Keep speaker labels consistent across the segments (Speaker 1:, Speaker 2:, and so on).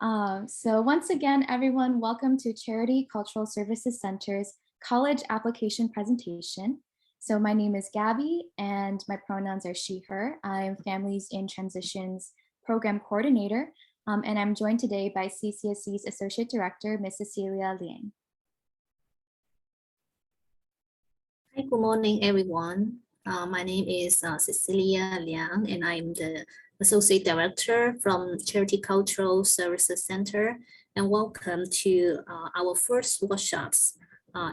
Speaker 1: So once again, everyone, welcome to Charity Cultural Services Center's college application presentation. So my name is Gabby and my pronouns are she, her. I'm Families in Transitions Program Coordinator, and I'm joined today by CCSC's Associate Director, Ms. Cecilia Liang.
Speaker 2: Hi, good morning, everyone. My name is Cecilia Liang, and I'm the Associate Director from Charity Cultural Services Center. And welcome to our first workshops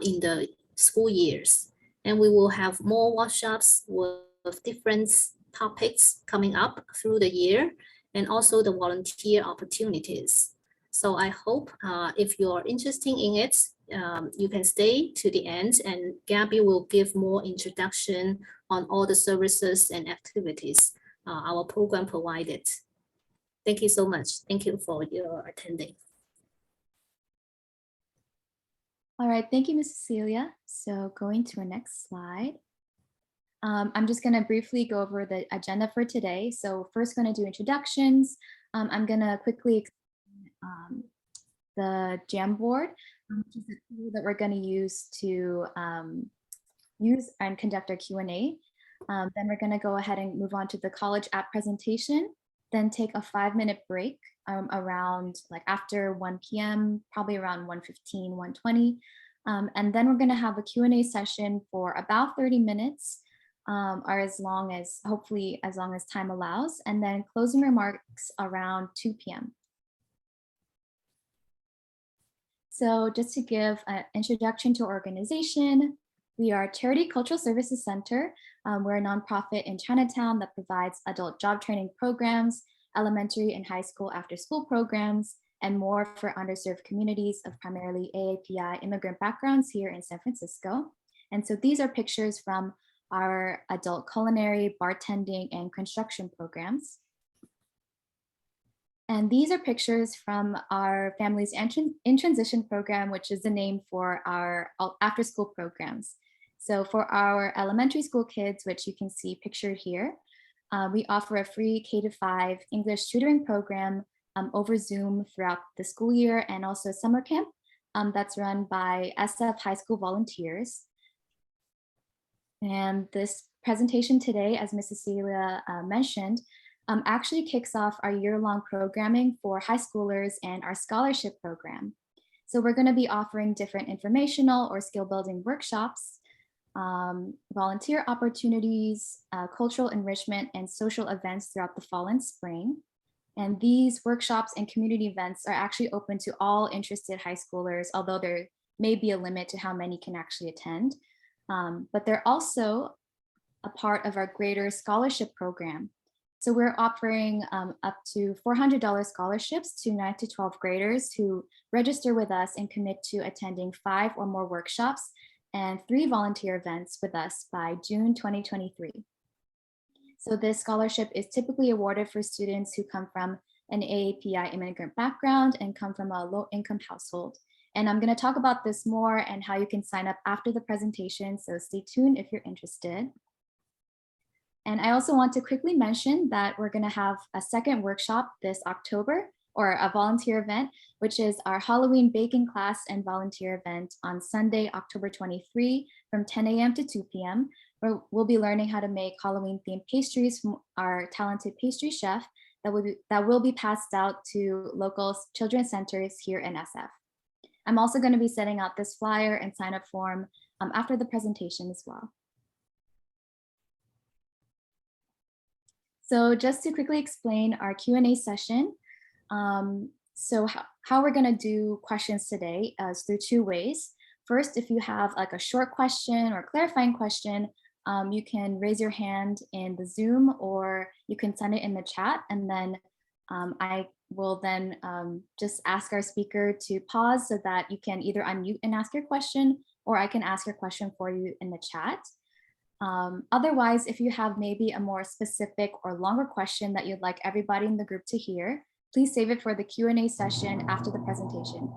Speaker 2: in the school years. And we will have more workshops with different topics coming up through the year, and also the volunteer opportunities. So I hope if you're interested in it, you can stay to the end, and Gabby will give more introduction on all the services and activities our program provided. Thank you so much. Thank you for your attending.
Speaker 1: All right, thank you, Ms. Cecilia. So going to our next slide. I'm just going to briefly go over the agenda for today. So first going to do introductions. I'm going to quickly explain the Jamboard, which is a tool that we're going to use to use and conduct our Q&A. Then we're going to go ahead and move on to the college app presentation, then take a 5-minute break around like after 1 p.m., probably around 1:15, 1:20. And then we're going to have a Q&A session for about 30 minutes, or as long as, hopefully as long as time allows, and then closing remarks around 2 p.m. So just to give an introduction to our organization, we are Charity Cultural Services Center. We're a nonprofit in Chinatown that provides adult job training programs, elementary and high school after school programs, and more for underserved communities of primarily AAPI immigrant backgrounds here in San Francisco. And so these are pictures from our adult culinary, bartending, and construction programs. And these are pictures from our Families in Transition program, which is the name for our after school programs. So for our elementary school kids, which you can see pictured here, we offer a free K-5 English tutoring program over Zoom throughout the school year, and also a summer camp that's run by SF high school volunteers. And this presentation today, as Ms. Cecilia mentioned, actually kicks off our year-long programming for high schoolers and our scholarship program. So we're going to be offering different informational or skill building workshops, volunteer opportunities, cultural enrichment, and social events throughout the fall and spring. And these workshops and community events are actually open to all interested high schoolers, although there may be a limit to how many can actually attend. But they're also a part of our greater scholarship program. So we're offering up to $400 scholarships to 9 to 12 graders who register with us and commit to attending 5 or more workshops and 3 volunteer events with us by June 2023. So this scholarship is typically awarded for students who come from an AAPI immigrant background and come from a low-income household. And I'm going to talk about this more and how you can sign up after the presentation, so stay tuned if you're interested. And I also want to quickly mention that we're going to have a second workshop this October, or a volunteer event, which is our Halloween baking class and volunteer event on Sunday, October 23 from 10 a.m. to 2 p.m. where we'll be learning how to make Halloween themed pastries from our talented pastry chef that will be passed out to local children's centers here in SF. I'm also going to be setting out this flyer and sign up form after the presentation as well. So just to quickly explain our Q&A session. So how we're going to do questions today is through 2 ways. First, if you have like a short question or clarifying question, you can raise your hand in the Zoom, or you can send it in the chat, and then I will then just ask our speaker to pause so that you can either unmute and ask your question, or I can ask your question for you in the chat. Otherwise, if you have maybe a more specific or longer question that you'd like everybody in the group to hear, please save it for the Q&A session after the presentation.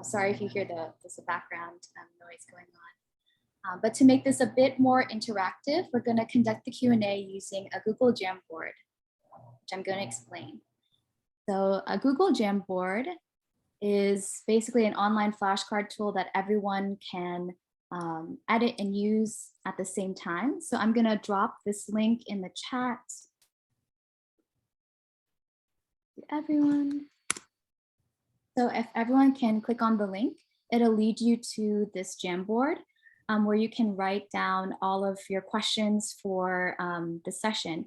Speaker 1: Sorry if you hear the background noise going on. But to make this a bit more interactive, we're going to conduct the Q&A using a Google Jamboard, which I'm going to explain. So a Google Jamboard is basically an online flashcard tool that everyone can edit and use at the same time. So I'm gonna drop this link in the chat to everyone. So if everyone can click on the link, it'll lead you to this Jamboard where you can write down all of your questions for the session.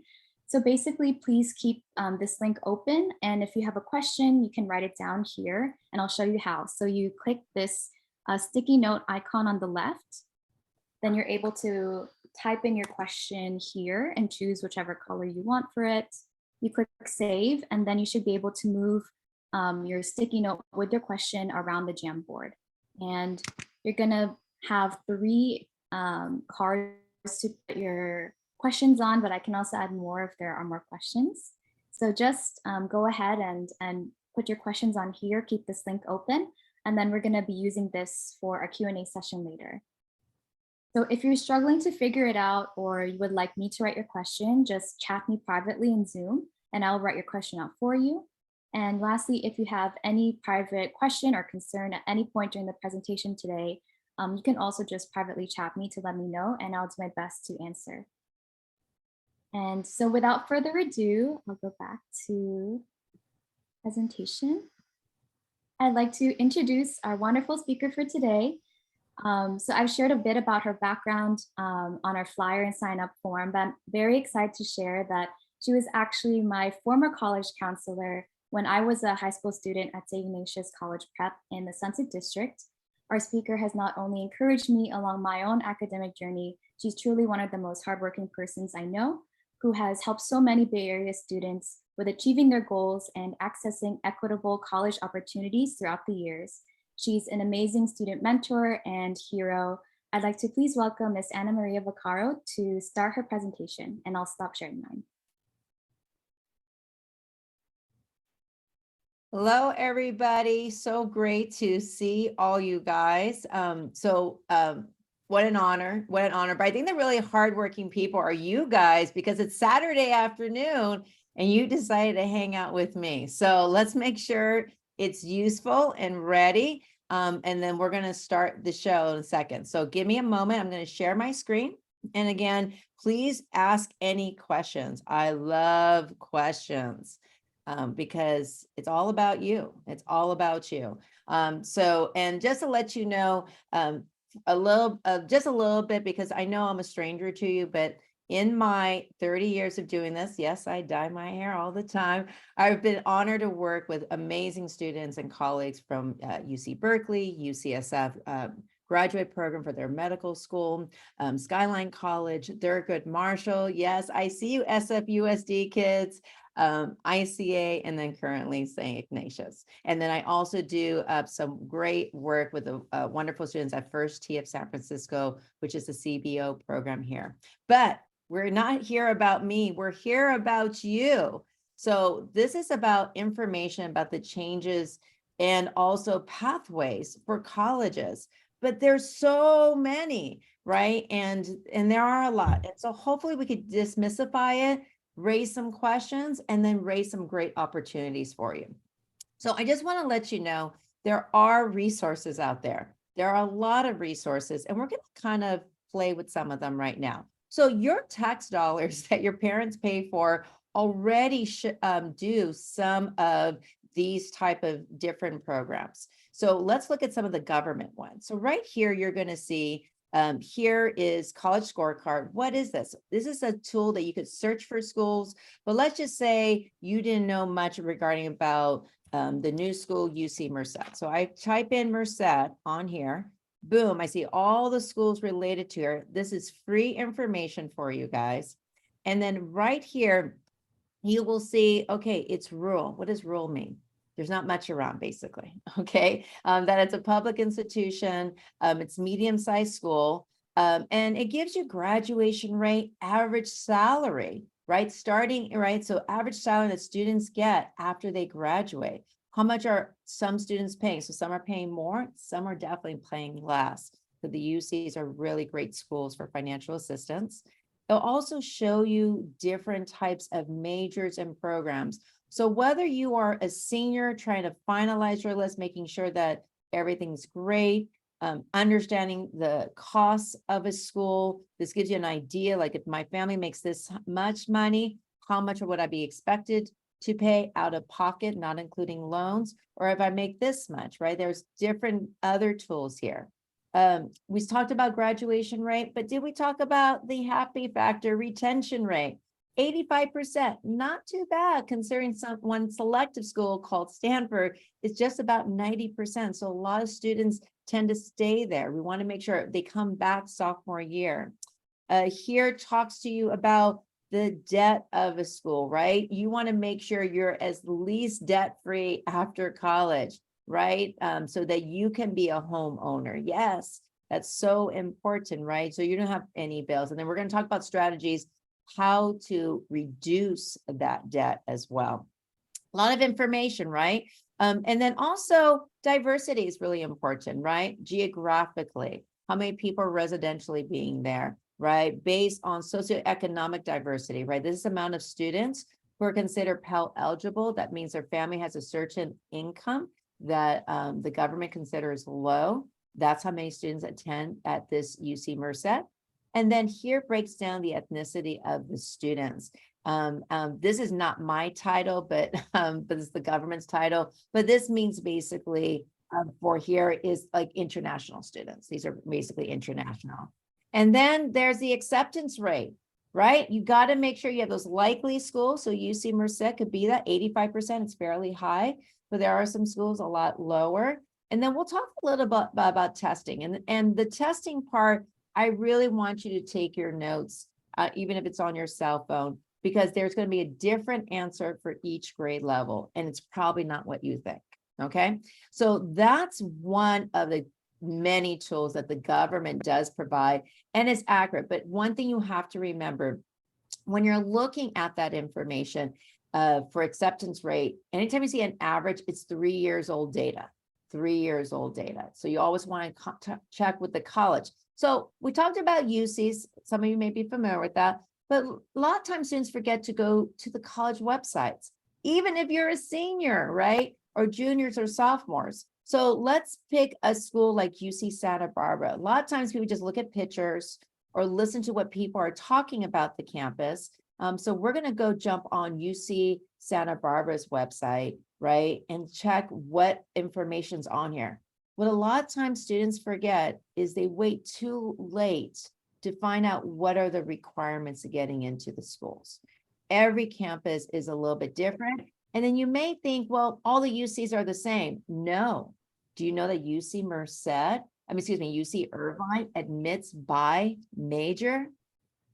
Speaker 1: So basically, please keep this link open. And if you have a question, you can write it down here and I'll show you how. So you click this sticky note icon on the left, then you're able to type in your question here and choose whichever color you want for it. You click save, and then you should be able to move your sticky note with your question around the Jamboard. And you're gonna have 3 cards to put your questions on, but I can also add more if there are more questions. So just go ahead and put your questions on here, keep this link open, and then we're gonna be using this for a Q&A session later. So if you're struggling to figure it out or you would like me to write your question, just chat me privately in Zoom and I'll write your question out for you. And lastly, if you have any private question or concern at any point during the presentation today, you can also just privately chat me to let me know and I'll do my best to answer. And so without further ado, I'll go back to presentation. I'd like to introduce our wonderful speaker for today. So I've shared a bit about her background on our flyer and sign up form, but I'm very excited to share that she was actually my former college counselor when I was a high school student at St. Ignatius College Prep in the Sunset District. Our speaker has not only encouraged me along my own academic journey, she's truly one of the most hardworking persons I know, who has helped so many Bay Area students with achieving their goals and accessing equitable college opportunities throughout the years. She's an amazing student mentor and hero. I'd like to please welcome Ms. Maria Vaccaro to start her presentation, and I'll stop sharing mine.
Speaker 3: Hello, everybody. So great to see all you guys. What an honor, what an honor. But I think the really hardworking people are you guys because it's Saturday afternoon and you decided to hang out with me. So let's make sure it's useful and ready. And then we're going to start the show in a second. So give me a moment. I'm going to share my screen. And again, please ask any questions. I love questions. Because it's all about you. It's all about you. And just to let you know, just a little bit, because I know I'm a stranger to you, but in my 30 years of doing this, yes, I dye my hair all the time. I've been honored to work with amazing students and colleagues from UC Berkeley, UCSF, graduate program for their medical school, Skyline College, Thurgood Marshall. Yes, I see you SFUSD kids. ICA, and then currently St. Ignatius. And then I also do some great work with the wonderful students at First T of San Francisco, which is the CBO program here. But we're not here about me, we're here about you. So this is about information about the changes and also pathways for colleges. But there's so many, right? And there are a lot. And so hopefully we could demystify it, raise some questions, and then raise some great opportunities for you. So I just want to let you know, there are resources out there. There are a lot of resources, and we're going to kind of play with some of them right now. So your tax dollars that your parents pay for already do some of these type of different programs. So let's look at some of the government ones. So right here, you're going to see here is College Scorecard. What is this? This is a tool that you could search for schools, but let's just say you didn't know much regarding about the new school UC Merced. So I type in Merced on here, boom, I see all the schools related to her. This is free information for you guys. And then right here, you will see, okay, it's rural. What does rural mean? There's not much around, basically, okay? That it's a public institution, it's medium-sized school, and it gives you graduation rate, average salary, right? Starting, right? So average salary that students get after they graduate. How much are some students paying? So some are paying more, some are definitely paying less. So the UCs are really great schools for financial assistance. It'll also show you different types of majors and programs. So whether you are a senior trying to finalize your list, making sure that everything's great, understanding the costs of a school, this gives you an idea, like if my family makes this much money, how much would I be expected to pay out of pocket, not including loans, or if I make this much, right? There's different other tools here. We talked about graduation rate, but did we talk about the happy factor retention rate? 85%, not too bad considering one selective school called Stanford is just about 90%. So a lot of students tend to stay there. We want to make sure they come back sophomore year. Here talks to you about the debt of a school, right? You want to make sure you're as least debt-free after college, right? So that you can be a homeowner. Yes, that's so important, right? So you don't have any bills. And then we're going to talk about strategies, how to reduce that debt as well. A lot of information, right? And then also diversity is really important, right? Geographically, how many people are residentially being there, right? Based on socioeconomic diversity, right? This is the amount of students who are considered Pell eligible. That means their family has a certain income that the government considers low. That's how many students attend at this UC Merced. And then here breaks down the ethnicity of the students. This is not my title, but it's the government's title. But this means basically for here is like international students. These are basically international. And then there's the acceptance rate, right? You got to make sure you have those likely schools. So UC Merced could be that 85%. It's fairly high, but there are some schools a lot lower. And then we'll talk a little bit about testing. And the testing part, I really want you to take your notes, even if it's on your cell phone, because there's going to be a different answer for each grade level. And it's probably not what you think. Okay. So that's one of the many tools that the government does provide, and it's accurate. But one thing you have to remember when you're looking at that information for acceptance rate, anytime you see an average, it's 3 years old data, 3 years old data. So you always want to check with the college. So we talked about UCs. Some of you may be familiar with that, but a lot of times students forget to go to the college websites, even if you're a senior, right? Or juniors or sophomores. So let's pick a school like UC Santa Barbara. A lot of times people just look at pictures or listen to what people are talking about the campus. So we're going to go jump on UC Santa Barbara's website, right? And check what information's on here. What a lot of times students forget is they wait too late to find out what are the requirements of getting into the schools. Every campus is a little bit different. And then you may think, well, all the UCs are the same. No. Do you know that UC UC Irvine admits by major?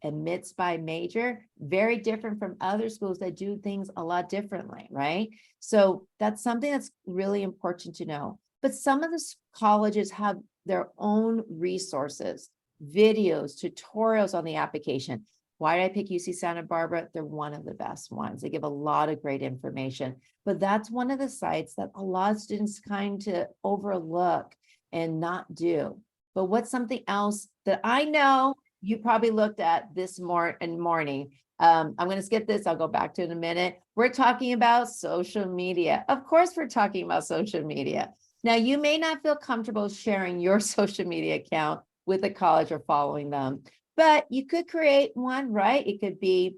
Speaker 3: Admits by major, very different from other schools that do things a lot differently, right? So that's something that's really important to know. But some of the colleges have their own resources, videos, tutorials on the application. Why did I pick UC Santa Barbara? They're one of the best ones. They give a lot of great information, but that's one of the sites that a lot of students kind of overlook and not do. But what's something else that I know you probably looked at this morning? I'm going to skip this. I'll go back to it in a minute. We're talking about social media. Of course, we're talking about social media. Now, you may not feel comfortable sharing your social media account with a college or following them, but you could create one, right? It could be,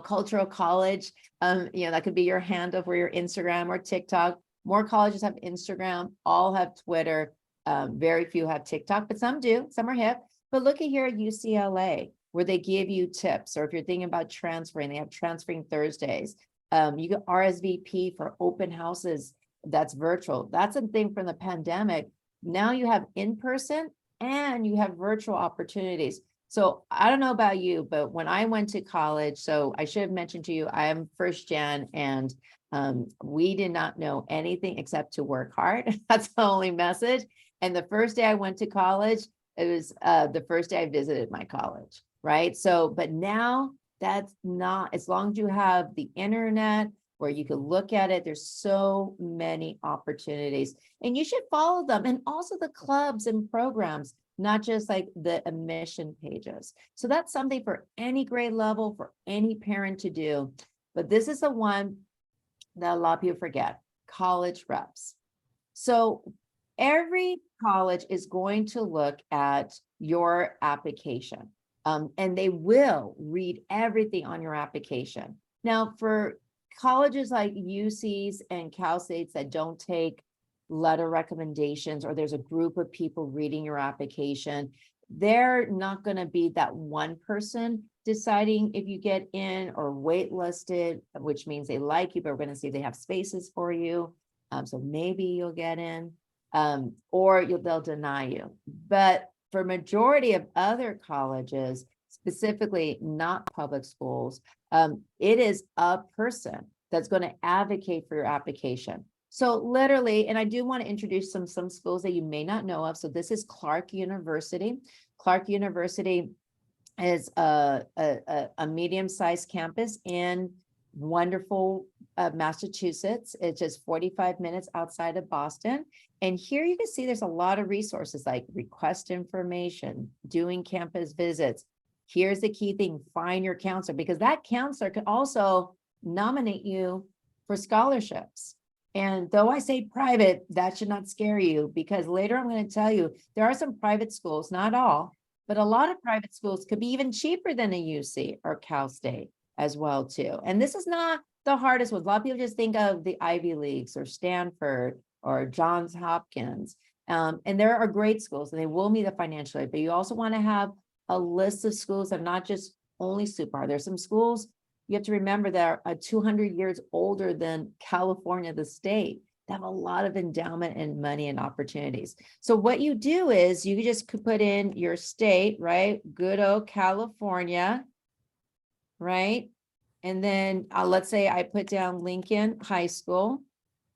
Speaker 3: cultural college. That could be your handle for your Instagram or TikTok. More colleges have Instagram, all have Twitter. Very few have TikTok, but some do. Some are hip. But look at here at UCLA, where they give you tips, or if you're thinking about transferring, they have transferring Thursdays. You get RSVP for open houses. That's virtual. That's a thing from the pandemic. Now you have in-person and you have virtual opportunities. So I don't know about you, but when I went to college, so I should have mentioned to you, I am first gen, and we did not know anything except to work hard. That's the only message. And the first day I went to college, it was the first day I visited my college, right? So, but now that's not, as long as you have the internet where you can look at it, there's so many opportunities, and you should follow them. And also the clubs and programs. not just like the admission pages. So that's something for any grade level, for any parent to do. But this is the one that a lot of people forget, college reps. So every college is going to look at your application, and they will read everything on your application. Now, for colleges like UCs and Cal States that don't take letter recommendations, or there's a group of people reading your application, they're not going to be that one person deciding if you get in or waitlisted, which means they like you, but we're going to see if they have spaces for you. So maybe you'll get in, or they'll deny you. But for majority of other colleges, specifically not public schools, it is a person that's going to advocate for your application. So literally, and I do want to introduce some schools that you may not know of. So this is Clark University. Clark University is a medium-sized campus in wonderful Massachusetts. It's just 45 minutes outside of Boston. And here you can see there's a lot of resources like request information, doing campus visits. Here's the key thing, find your counselor, because that counselor can also nominate you for scholarships. And though I say private, that should not scare you, because later I'm going to tell you there are some private schools, not all, but a lot of private schools could be even cheaper than a UC or Cal State as well too. And this is not the hardest one. A lot of people just think of the Ivy Leagues or Stanford or Johns Hopkins. And there are great schools and they will meet the financial aid, but you also want to have a list of schools that are not just only super hard. There's some schools you have to remember that are 200 years older than California, the state, that have a lot of endowment and money and opportunities. So what you do is you just could put in your state, right? Good old California, right? And then let's say I put down Lincoln High School,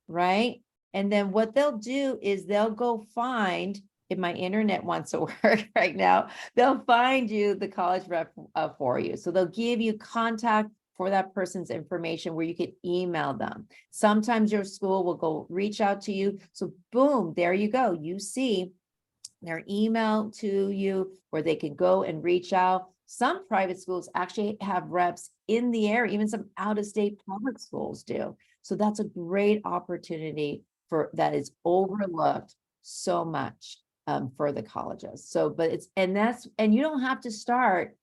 Speaker 3: right? And then what they'll do is they'll go find, if my internet wants to work right now, they'll find you the college rep for you. So they'll give you contact for that person's information where you can email them. Sometimes your school will go reach out to you. So boom, there you go. You see their email to you where they can go and reach out. Some private schools actually have reps in the area, even some out-of-state public schools do. So that's a great opportunity for that is overlooked so much for the colleges. So, but it's, and you don't have to start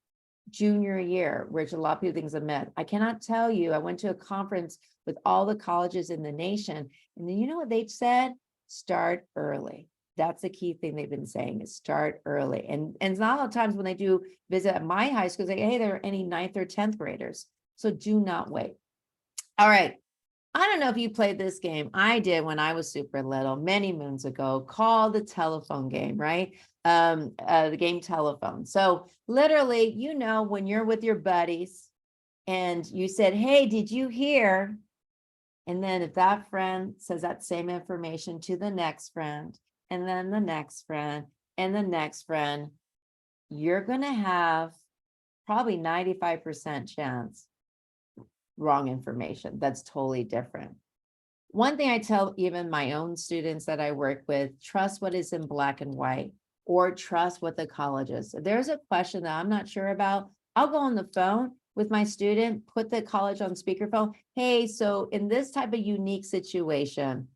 Speaker 3: junior year, which a lot of people think is a myth. I cannot tell you, I went to a conference with all the colleges in the nation, and then you know what they said? Start early. That's the key thing they've been saying is start early. And it's not all the times when they do visit at my high school, they say, hey, there are any 9th or 10th graders. So do not wait. All right. I don't know if you played this game. I did when I was super little, many moons ago, called the telephone game, right? The game telephone. So literally, you know, when you're with your buddies and you said, hey, did you hear? And then if that friend says that same information to the next friend, and then the next friend, and the next friend, you're going to have probably 95% chance wrong information. That's totally different. One thing I tell even my own students that I work with, trust what is in black and white, or trust what the college is. If there's a question that I'm not sure about, I'll go on the phone with my student, put the college on speakerphone. Hey, so in this type of unique situation,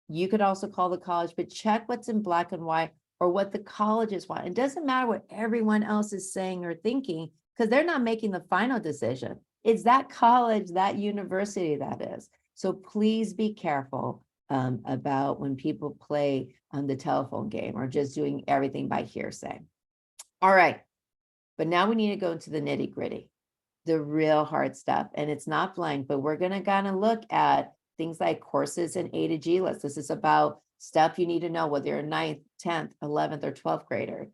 Speaker 3: you could also call the college, but check what's in black and white or what the colleges want. It doesn't matter what everyone else is saying or thinking, because they're not making the final decision. It's that college, that university that is. So please be careful about when people play on the telephone game or just doing everything by hearsay. All right, but now we need to go into the nitty gritty, the real hard stuff. And it's not blank, but we're gonna kind of look at things like courses in A to G list. This is about stuff you need to know, whether you're a 9th, 10th, 11th, or 12th grader,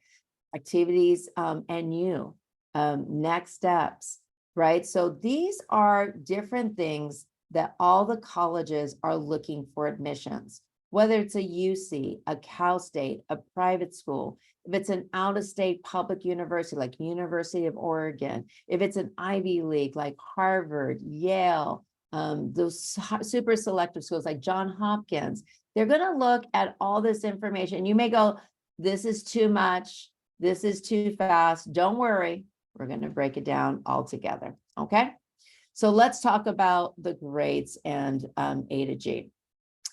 Speaker 3: activities and you, next steps, right? So these are different things that all the colleges are looking for admissions, whether it's a UC, a Cal State, a private school, if it's an out-of-state public university like University of Oregon, if it's an Ivy League like Harvard, Yale, those super selective schools like Johns Hopkins, they're going to look at all this information. You may go, this is too much, this is too fast. Don't worry, we're going to break it down all together. Okay. So let's talk about the grades and A to G.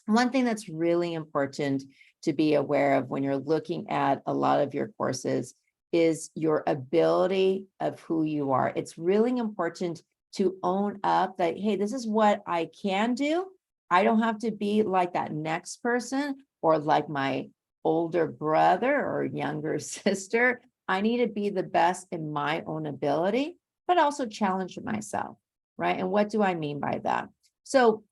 Speaker 3: One thing that's really important to be aware of when you're looking at a lot of your courses is your ability of who you are. It's really important to own up that, hey, this is what I can do. I don't have to be like that next person or like my older brother or younger sister. I need to be the best in my own ability, but also challenge myself, right? And what do I mean by that? So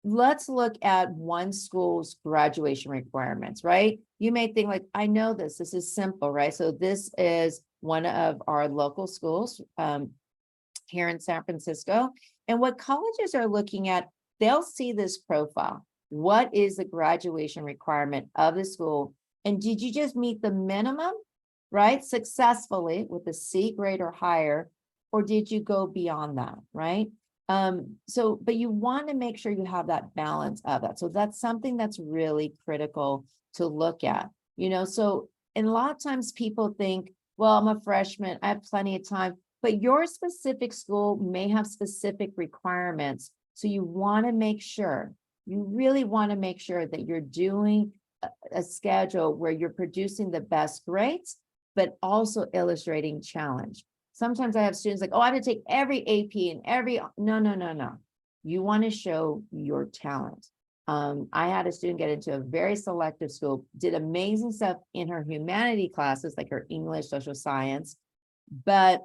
Speaker 3: let's look at one school's graduation requirements, right? You may think like, I know this is simple, right? So this is one of our local schools here in San Francisco. And what colleges are looking at, they'll see this profile. What is the graduation requirement of the school? And did you just meet the minimum, right? Successfully with a C grade or higher, or did you go beyond that, right? But you want to make sure you have that balance of that. So that's something that's really critical to look at, so, and a lot of times people think, well, I'm a freshman, I have plenty of time, but your specific school may have specific requirements. So you want to make sure, you really want to make sure that you're doing a schedule where you're producing the best grades, but also illustrating challenge. Sometimes I have students like, oh, I have to take every AP and every, no. You want to show your talent. I had a student get into a very selective school, did amazing stuff in her humanity classes, like her English, social science, but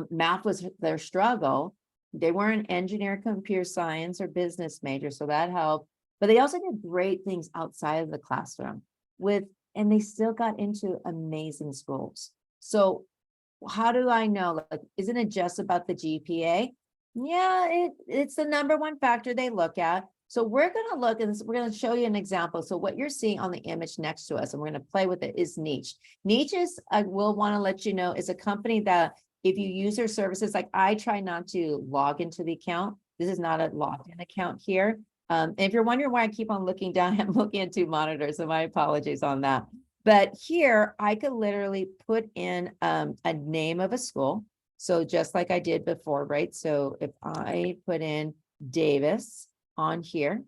Speaker 3: math was their struggle. They weren't engineer, computer science, or business major, so that helped. But they also did great things outside of the classroom and they still got into amazing schools. So how do I know? Like, isn't it just about the GPA? Yeah, it's the number one factor they look at. So we're going to look and we're going to show you an example. So what you're seeing on the image next to us, and we're going to play with it, is Niche. Niche is, I will want to let you know, is a company that if you use their services, like I try not to log into the account. This is not a logged in account here. And if you're wondering why I keep on looking down, I'm looking at two monitors, so my apologies on that. But here I could literally put in a name of a school. So just like I did before, right? So if I put in Davis on here,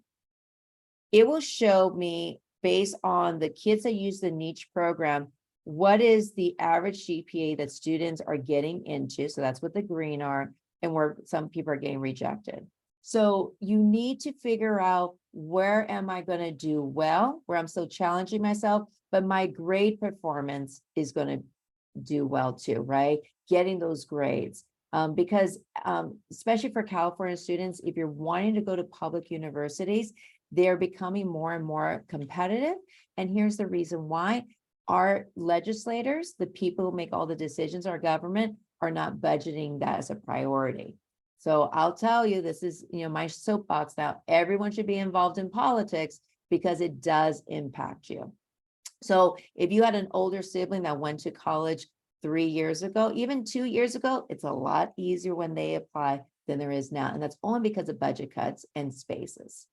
Speaker 3: it will show me based on the kids that use the niche program, what is the average GPA that students are getting into. So that's what the green are, and where some people are getting rejected. So you need to figure out, where am I going to do well, where I'm still challenging myself, but my grade performance is going to do well too, right? Getting those grades. Because especially for California students, if you're wanting to go to public universities, they're becoming more and more competitive. And here's the reason why. Our legislators, the people who make all the decisions, our government, are not budgeting that as a priority. So I'll tell you, this is, my soapbox now. Everyone should be involved in politics because it does impact you. So if you had an older sibling that went to college 3 years ago, even 2 years ago, it's a lot easier when they apply than there is now. And that's only because of budget cuts and spaces.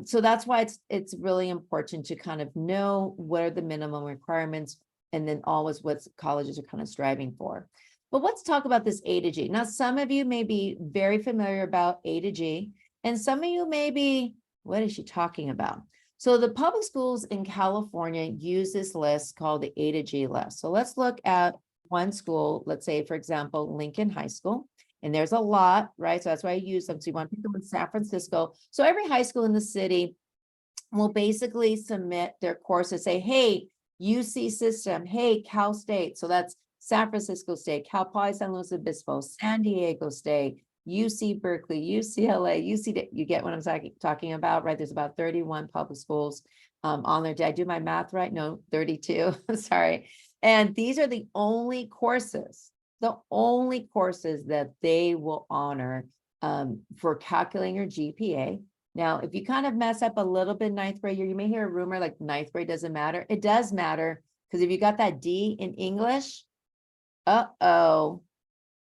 Speaker 3: So that's why it's really important to kind of know what are the minimum requirements, and then always what colleges are kind of striving for. But let's talk about this A to G. Now, some of you may be very familiar about A to G, and some of you may be, what is she talking about? So the public schools in California use this list called the A to G list. So let's look at one school, let's say, for example, Lincoln High School. And there's a lot, right? So that's why I use them. So you want people in San Francisco. So every high school in the city will basically submit their courses, say, hey, UC system, hey, Cal State. So that's San Francisco State, Cal Poly San Luis Obispo, San Diego State, UC Berkeley, UCLA, UC, you get what I'm talking about, right? There's about 31 public schools on there. Did I do my math right? No, 32, sorry. And these are the only courses that they will honor for calculating your GPA. Now, if you kind of mess up a little bit ninth grade, you may hear a rumor like ninth grade doesn't matter. It does matter, because if you got that D in English,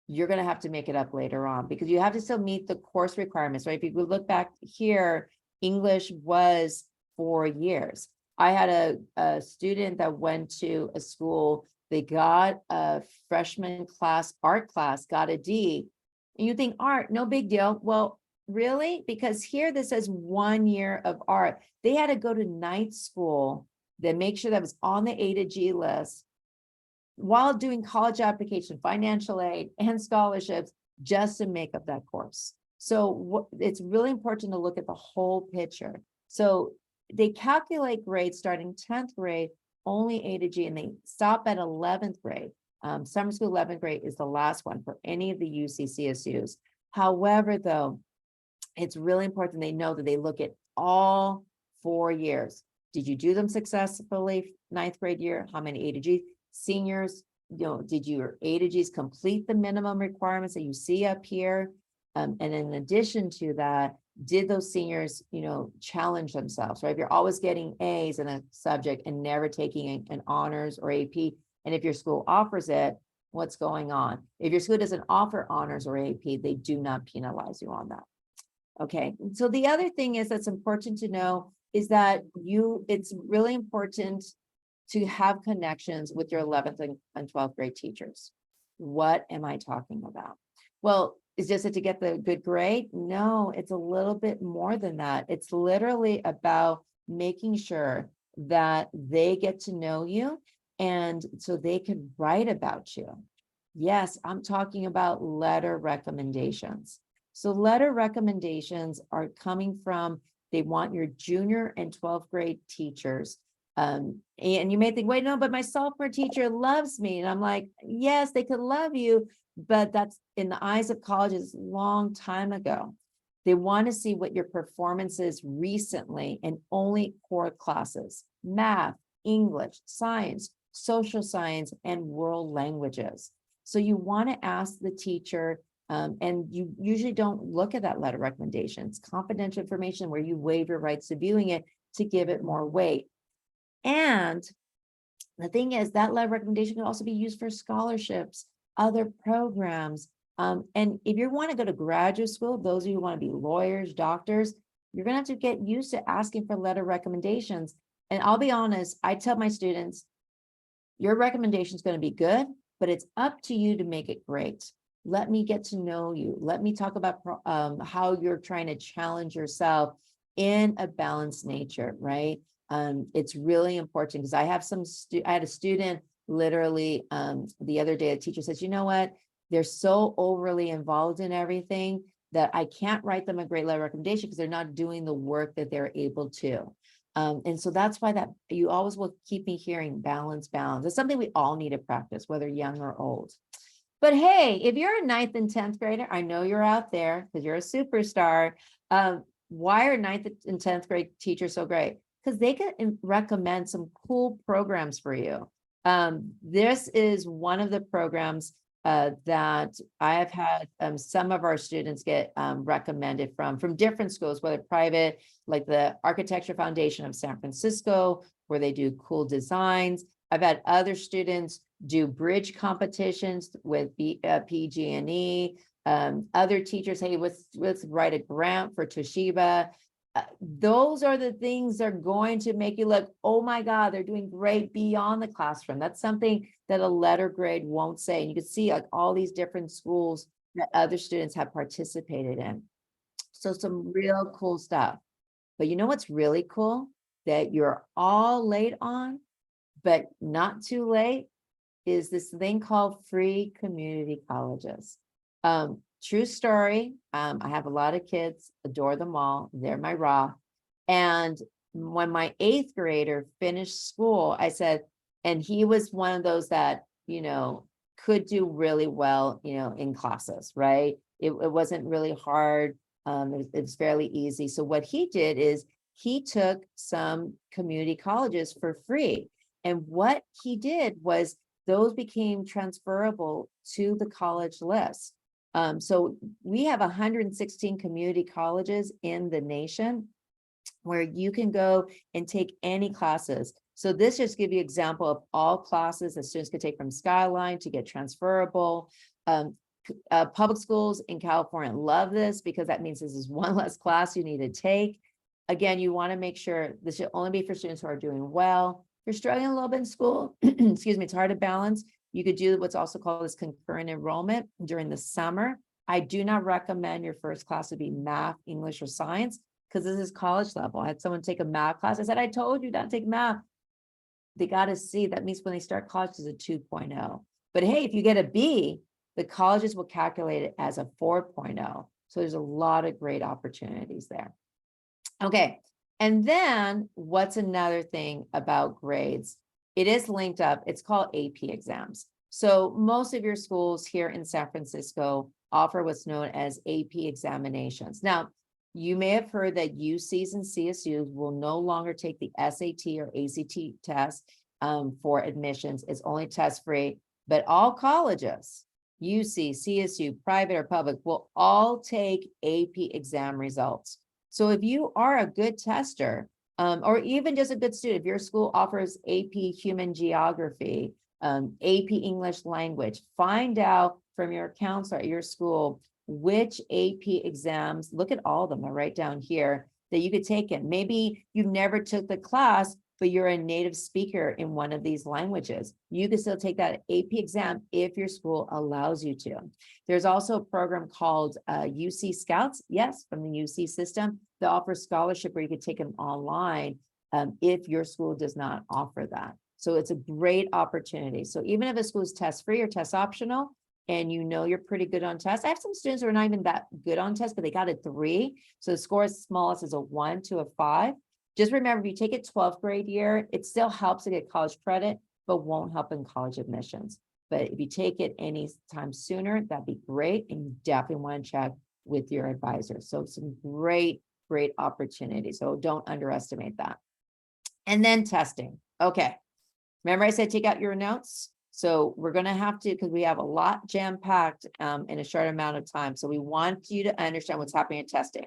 Speaker 3: you're going to have to make it up later on, because you have to still meet the course requirements, right? If you look back here, English was 4 years. I had a student that went to a school, they got a freshman class, art class, got a D. And you think art, no big deal. Well, really? Because here this says 1 year of art. They had to go to night school, then make sure that was on the A to G list while doing college application, financial aid, and scholarships just to make up that course. So it's really important to look at the whole picture. So they calculate grades starting 10th grade, only A to G, and they stop at 11th grade. Summer school 11th grade is the last one for any of the UCCSUs. However, though, it's really important they know that they look at all 4 years. Did you do them successfully 9th grade year? How many A to G? Seniors, did your A to Gs complete the minimum requirements that you see up here? And in addition to that, did those seniors, challenge themselves, right? If you're always getting A's in a subject and never taking an honors or AP, and if your school offers it, what's going on? If your school doesn't offer honors or AP, they do not penalize you on that. Okay, so the other thing is that's important to know is that it's really important to have connections with your 11th and 12th grade teachers. What am I talking about? Well, is just it to get the good grade? No, it's a little bit more than that. It's literally about making sure that they get to know you and so they can write about you. Yes, I'm talking about letter recommendations. So letter recommendations are coming from, they want your junior and 12th grade teachers. And you may think, wait, no, but my sophomore teacher loves me. And I'm like, yes, they could love you, but that's in the eyes of colleges a long time ago. They want to see what your performance is recently in only core classes, math, English, science, social science, and world languages. So you want to ask the teacher, and you usually don't look at that letter recommendation. It's confidential information where you waive your rights to viewing it to give it more weight. And the thing is that letter recommendation can also be used for scholarships, other programs. And if you want to go to graduate school, those of you who want to be lawyers, doctors, you're going to have to get used to asking for letter recommendations. And I'll be honest, I tell my students, your recommendation is going to be good, but it's up to you to make it great. Let me get to know you. Let me talk about how you're trying to challenge yourself in a balanced nature, right? It's really important because I had a student literally the other day, a teacher says, you know what? They're so overly involved in everything that I can't write them a great letter recommendation because they're not doing the work that they're able to. And so that's why that you always will keep me hearing balance. It's something we all need to practice, whether young or old. But hey, if you're a 9th and 10th grader, I know you're out there because you're a superstar. Why are 9th and 10th grade teachers so great? Because they can recommend some cool programs for you. This is one of the programs that I have had some of our students get recommended from different schools, whether private, like the Architecture Foundation of San Francisco, where they do cool designs. I've had other students do bridge competitions with PG&E. Other teachers, hey, let's write a grant for Toshiba. Those are the things that are going to make you look, oh my God, they're doing great beyond the classroom. That's something that a letter grade won't say. And you can see like all these different schools that other students have participated in. So some real cool stuff. But you know what's really cool? That you're all late on, but not too late, is this thing called free community colleges. True story. I have a lot of kids, adore them all. They're my rock. And when my 8th grader finished school, I said, and he was one of those that, could do really well, in classes, right? It wasn't really hard. It was fairly easy. So what he did is he took some community colleges for free. And what he did was those became transferable to the college list. So we have 116 community colleges in the nation where you can go and take any classes. So this just gives you an example of all classes that students could take from Skyline to get transferable. Public schools in California love this because that means this is one less class you need to take. again, you want to make sure this should only be for students who are doing well. If you're struggling a little bit in school, excuse me, it's hard to balance. You could do what's also called this concurrent enrollment during the summer. I do not recommend your first class to be math, English, or science, because this is college level. I had someone take a math class. I said, I told you not to take math. They got to see that means when they start college is a 2.0. But hey, if you get a B, the colleges will calculate it as a 4.0. So there's a lot of great opportunities there. Okay. And then what's another thing about grades? It is linked up. It's called AP exams. So most of your schools here in San Francisco offer what's known as AP examinations. Now, you may have heard that UCs and CSUs will no longer take the SAT or ACT test for admissions. It's only test-free, but all colleges, UC, CSU, private or public, will all take AP exam results. So if you are a good tester, or even just a good student, if your school offers AP Human Geography, AP English Language, find out from your counselor at your school which AP exams, look at all of them, they're right down here, that you could take it. Maybe you've never took the class, but you're a native speaker in one of these languages. You can still take that AP exam if your school allows you to. There's also a program called UC Scouts, yes, from the UC system, that offers scholarship where you could take them online if your school does not offer that. So it's a great opportunity. So even if a school is test-free or test optional, and you know you're pretty good on tests. I have some students who are not even that good on tests, but they got a 3. So the score is smallest is a 1 to a 5. Just remember, if you take it 12th grade year, it still helps to get college credit, but won't help in college admissions. But if you take it any time sooner, that'd be great. And you definitely want to check with your advisor. So some great opportunities. So don't underestimate that. And then testing. Okay. Remember I said, take out your notes. So we're going to have to, because we have a lot jam-packed in a short amount of time. So we want you to understand what's happening in testing.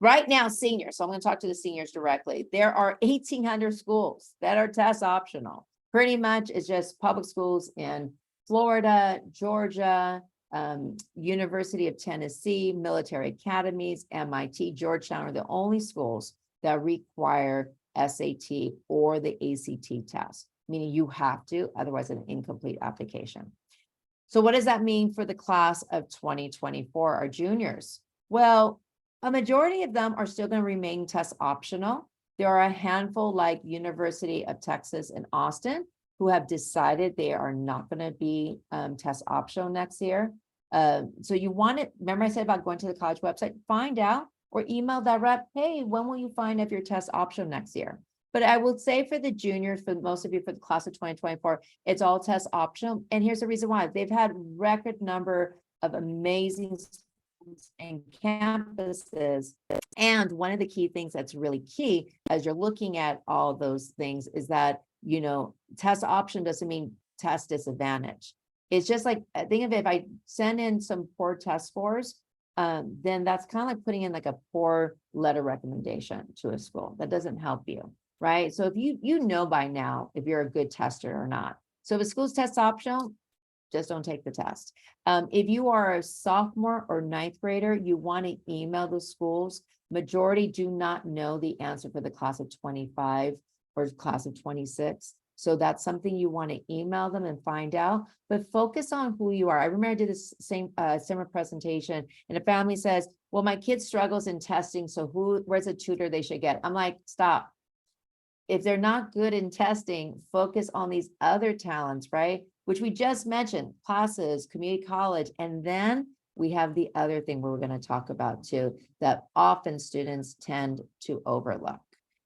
Speaker 3: Right now, seniors, so I'm going to talk to the seniors directly. There are 1,800 schools that are test optional. Pretty much it's just public schools in Florida, Georgia, University of Tennessee, military academies, MIT, Georgetown are the only schools that require SAT or the ACT test, meaning you have to, otherwise an incomplete application. So what does that mean for the class of 2024, our juniors? Well, a majority of them are still going to remain test optional. There are a handful like University of Texas in Austin who have decided they are not going to be test optional next year. So you want to, remember I said about going to the college website, find out or email that rep, hey, when will you find if you're test optional next year? But I will say for the juniors, for most of you, for the class of 2024, it's all test optional. And here's the reason why. They've had record number of amazing schools and campuses. And one of the key things that's really key as you're looking at all those things is that, you know, test option doesn't mean test disadvantage. It's just like, think of it, if I send in some poor test scores, then that's kind of like putting in like a poor letter recommendation to a school. That doesn't help you. Right. So if you know by now if you're a good tester or not. So if a school's test optional, just don't take the test. If you are a sophomore or 9th grader, you want to email the schools. Majority do not know the answer for the class of 25 or class of 26. So that's something you want to email them and find out, but focus on who you are. I remember I did this same similar presentation and a family says, well, my kid struggles in testing. So where's a tutor they should get? I'm like, stop. If they're not good in testing, focus on these other talents, right? Which we just mentioned, classes, community college, and then we have the other thing we're going to talk about too, that often students tend to overlook.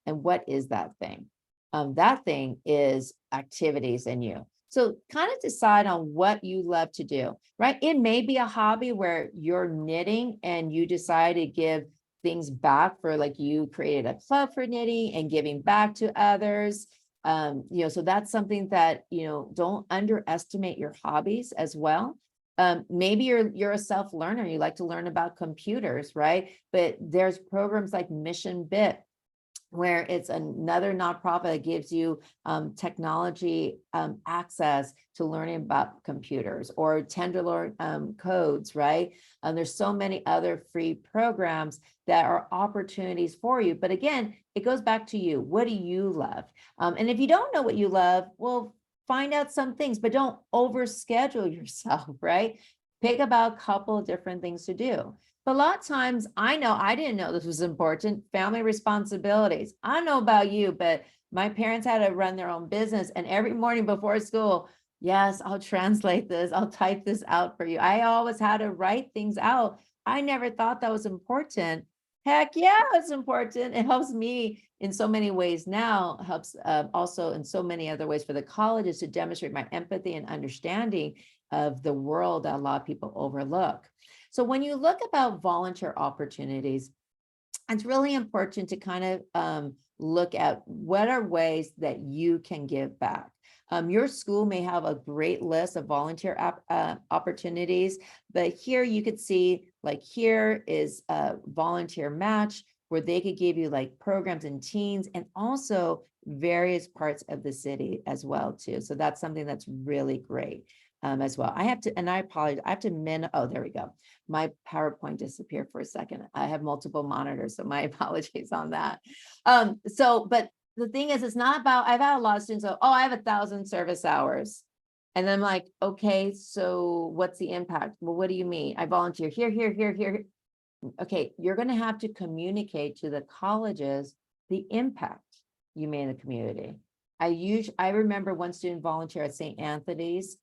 Speaker 3: And what is that thing? That thing is activities in you. So kind of decide on what you love to do, right? It may be a hobby where you're knitting and you decide to give things back for, like, you created a club for knitting and giving back to others. You know, so that's something that, you know, don't underestimate your hobbies as well. Maybe you're a self-learner, you like to learn about computers, right? But there's programs like Mission Bit where it's another nonprofit that gives you technology access to learning about computers or Tenderloin codes, right? There's so many other free programs that are opportunities for you. But again, it goes back to you. What do you love? And if you don't know what you love, well, find out some things, but don't overschedule yourself, right? Pick about a couple of different things to do. But a lot of times, I know I didn't know this was important. Family responsibilities. I don't know about you, but my parents had to run their own business. And every morning before school, yes, I'll translate this. I'll type this out for you. I always had to write things out. I never thought that was important. Heck yeah, it's important. It helps me in so many ways now, helps also in so many other ways for the colleges to demonstrate my empathy and understanding of the world that a lot of people overlook. So when you look about volunteer opportunities, it's really important to kind of look at what are ways that you can give back. Your school may have a great list of volunteer opportunities, but here you could see, like here is a volunteer match where they could give you like programs in teens and also various parts of the city as well too. So that's something that's really great. As well. I have to, and I apologize, I have to oh, there we go. My PowerPoint disappeared for a second. I have multiple monitors, so my apologies on that. But the thing is, it's not about, I've had a lot of students go, oh, I have 1,000 service hours. And then I'm like, okay, so what's the impact? Well, what do you mean? I volunteer here, here, here, here. Okay, you're going to have to communicate to the colleges the impact you made in the community. I remember one student volunteer at St. Anthony's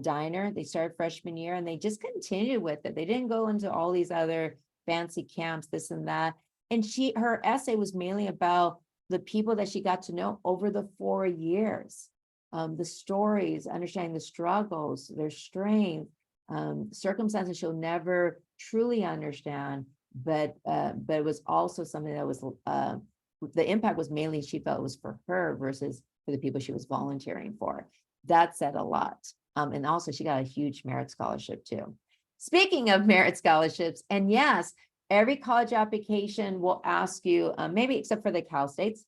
Speaker 3: diner. They started freshman year and they just continued with it. They didn't go into all these other fancy camps, this and that. And her essay was mainly about the people that she got to know over the 4 years, the stories, understanding the struggles, their strength, circumstances she'll never truly understand, but it was also something that was the impact was mainly she felt it was for her versus for the people she was volunteering for. That said a lot. And also she got a huge merit scholarship too. Speaking of merit scholarships, and yes, every college application will ask you, maybe except for the Cal States,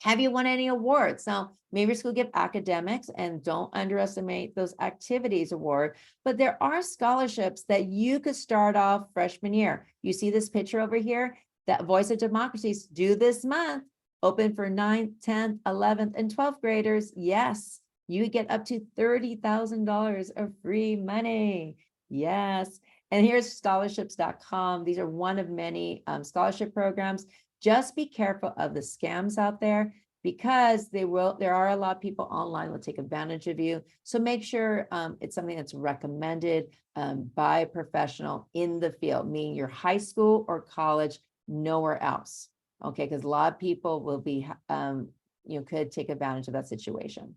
Speaker 3: have you won any awards? Now, maybe your school give academics, and don't underestimate those activities award, but there are scholarships that you could start off freshman year. You see this picture over here, that Voice of Democracies due this month, open for 9th, 10th, 11th, and 12th graders. Yes, you get up to $30,000 of free money. Yes. And here's scholarships.com. These are one of many scholarship programs. Just be careful of the scams out there, because there are a lot of people online will take advantage of you. So make sure it's something that's recommended by a professional in the field, meaning your high school or college, nowhere else. Okay, because a lot of people will be, could take advantage of that situation.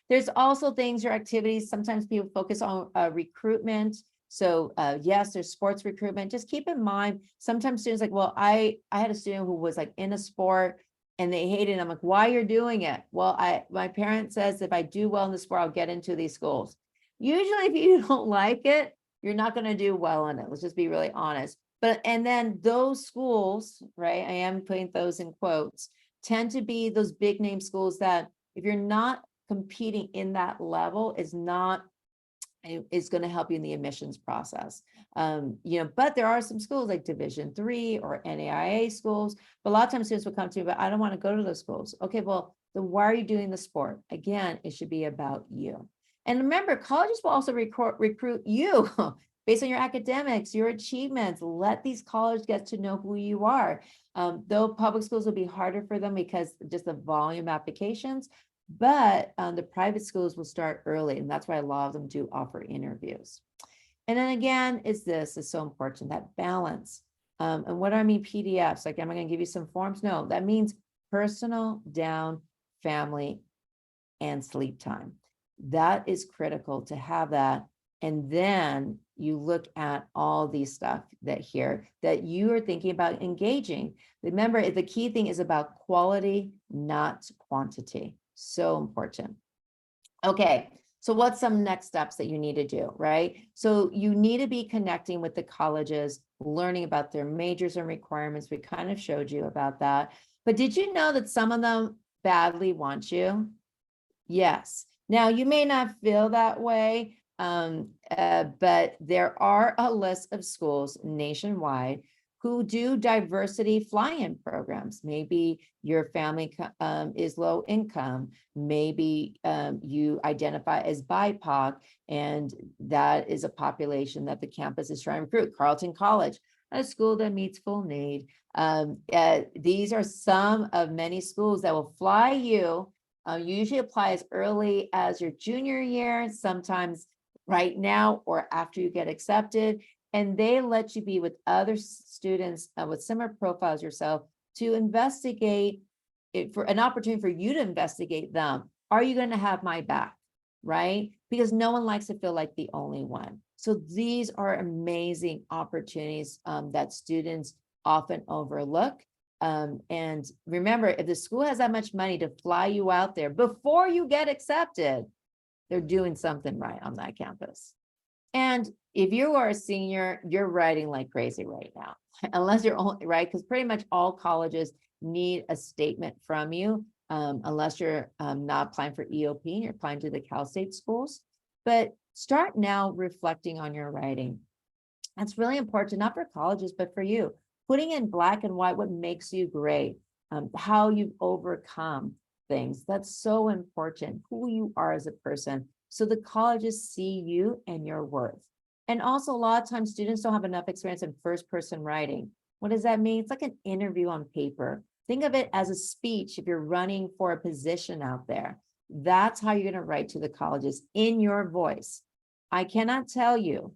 Speaker 3: There's also things or activities. Sometimes people focus on recruitment. So yes, there's sports recruitment. Just keep in mind, sometimes students like, well, I had a student who was like in a sport and they hated it. I'm like, why you're doing it? Well, my parent says if I do well in the sport, I'll get into these schools. Usually if you don't like it, you're not going to do well in it. Let's just be really honest. And then those schools, right? I am putting those in quotes, tend to be those big name schools that if you're not competing in that level, is going to help you in the admissions process. But there are some schools like Division III or NAIA schools, but a lot of times students will come to me, but I don't want to go to those schools. Okay, well, then why are you doing the sport? Again, it should be about you. And remember, colleges will also recruit you based on your academics, your achievements. Let these colleges get to know who you are. Though public schools will be harder for them because just the volume of applications, but the private schools will start early, and that's why a lot of them do offer interviews. And then again, this is so important, that balance. And what do I mean PDFs? Like, am I going to give you some forms? No, that means personal, down, family, and sleep time. That is critical to have that. And then you look at all these stuff that you are thinking about engaging. Remember, the key thing is about quality, not quantity. So important. Okay, so what's some next steps that you need to do, right? So you need to be connecting with the colleges, learning about their majors and requirements. We kind of showed you about that. But did you know that some of them badly want you? Yes. Now, you may not feel that way, but there are a list of schools nationwide who do diversity fly-in programs. Maybe your family is low income. Maybe you identify as BIPOC, and that is a population that the campus is trying to recruit. Carleton College, a school that meets full need. These are some of many schools that will fly you. You usually apply as early as your junior year, sometimes right now or after you get accepted. And they let you be with other students with similar profiles yourself to investigate it, for an opportunity for you to investigate them. Are you going to have my back? Right? Because no one likes to feel like the only one. So these are amazing opportunities that students often overlook. And remember, if the school has that much money to fly you out there before you get accepted, they're doing something right on that campus. And if you are a senior, you're writing like crazy right now, unless you're only right, because pretty much all colleges need a statement from you, unless you're not applying for EOP and you're applying to the Cal State schools. But start now reflecting on your writing. That's really important, not for colleges, but for you. Putting in black and white what makes you great, how you've overcome things. That's so important, who you are as a person, so the colleges see you and your worth. And also, a lot of times students don't have enough experience in first person writing. What does that mean? It's like an interview on paper. Think of it as a speech if you're running for a position out there. That's how you're going to write to the colleges in your voice. I cannot tell you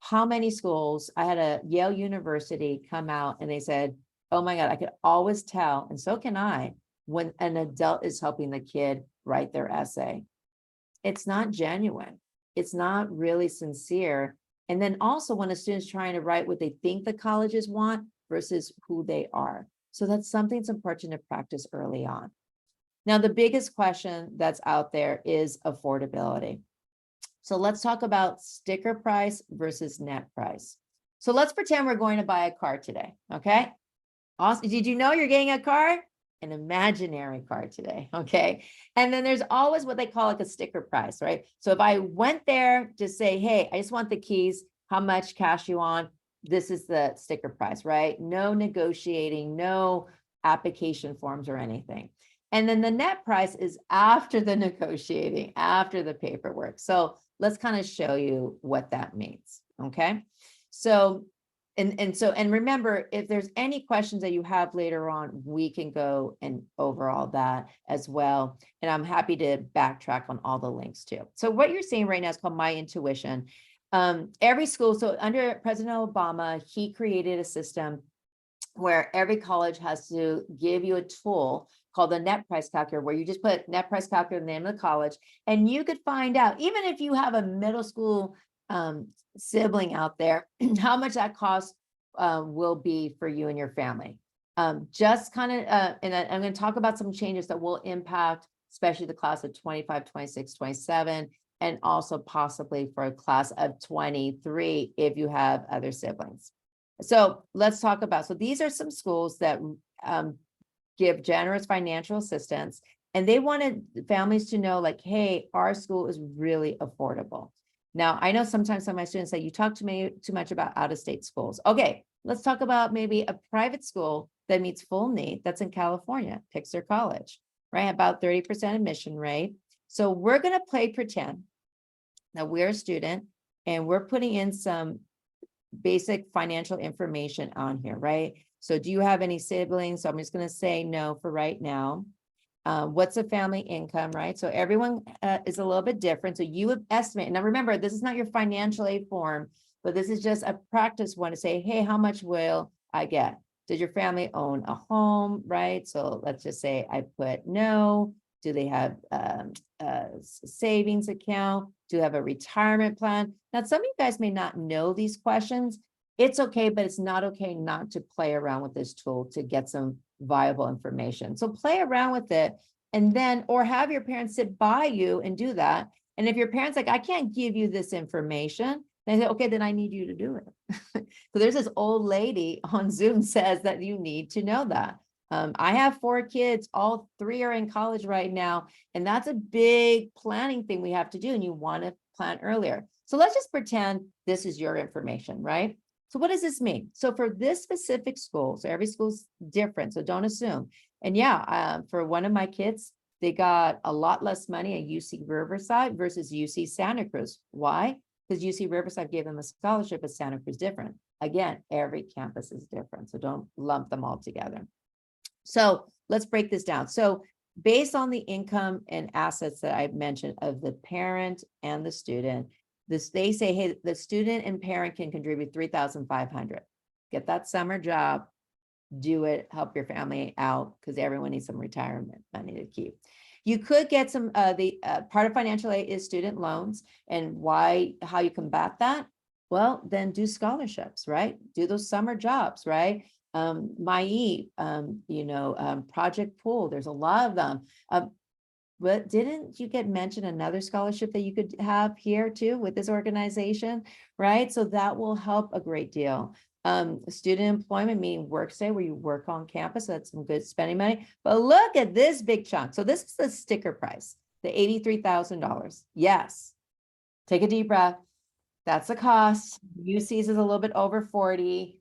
Speaker 3: how many schools. I had a Yale University come out and they said, oh my God, I could always tell, and so can I, when an adult is helping the kid write their essay. It's not genuine. It's not really sincere. And then also when a student's trying to write what they think the colleges want versus who they are. So that's something that's important to practice early on. Now, the biggest question that's out there is affordability. So let's talk about sticker price versus net price. So let's pretend we're going to buy a car today, okay? Also, did you know you're getting a car? An imaginary car today, okay? And then there's always what they call like a sticker price, right? So if I went there to say, hey, I just want the keys, how much cash you want? This is the sticker price, right? No negotiating, no application forms or anything. And then the net price is after the negotiating, after the paperwork. So let's kind of show you what that means, okay? So, and remember, if there's any questions that you have later on, we can go and over all that as well. And I'm happy to backtrack on all the links too. So what you're seeing right now is called My Intuition. Every school, so under President Obama, he created a system where every college has to give you a tool called the net price calculator, where you just put net price calculator, the name of the college, and you could find out, even if you have a middle school sibling out there, how much that cost will be for you and your family. Just kind of, and I'm going to talk about some changes that will impact, especially the class of 25, 26, 27, and also possibly for a class of 23 if you have other siblings. So let's talk about, so these are some schools that give generous financial assistance, and they wanted families to know, like, hey, our school is really affordable. Now, I know sometimes some of my students say, you talk to me too much about out-of-state schools. Okay, let's talk about maybe a private school that meets full need, that's in California, Pixar College, right? About 30% admission rate. So we're going to play pretend that we're a student and we're putting in some basic financial information on here, right? So do you have any siblings? So I'm just going to say no for right now. What's the family income, right? So everyone is a little bit different. So you would estimate. Now remember, this is not your financial aid form, but this is just a practice one to say, hey, how much will I get? Does your family own a home, right? So let's just say I put no. Do they have a savings account? Do you have a retirement plan? Now, some of you guys may not know these questions. It's okay, but it's not okay not to play around with this tool to get some viable information. So play around with it, and then, or have your parents sit by you and do that. And if your parents like, I can't give you this information, they say, okay, then I need you to do it. So there's this old lady on Zoom says that you need to know that. I have 4 kids, all 3 are in college right now, and that's a big planning thing we have to do, and you want to plan earlier. So let's just pretend this is your information, right? So what does this mean? So for this specific school, so every school's different, so don't assume. And yeah, for one of my kids, they got a lot less money at UC Riverside versus UC Santa Cruz. Why? Because UC Riverside gave them a scholarship, but Santa Cruz different. Again, every campus is different, so don't lump them all together. So let's break this down. So based on the income and assets that I mentioned of the parent and the student, they say, hey, the student and parent can contribute $3,500. Get that summer job, do it, help your family out, because everyone needs some retirement money to keep. You could get some, part of financial aid is student loans, and how you combat that? Well, then do scholarships, right? Do those summer jobs, right? Project Pool, there's a lot of them. But didn't you get mentioned another scholarship that you could have here too with this organization, right? So that will help a great deal. Student employment, meaning work stay, where you work on campus, so that's some good spending money. But look at this big chunk. So this is the sticker price, the $83,000. Yes, take a deep breath. That's the cost. UC's is a little bit over 40.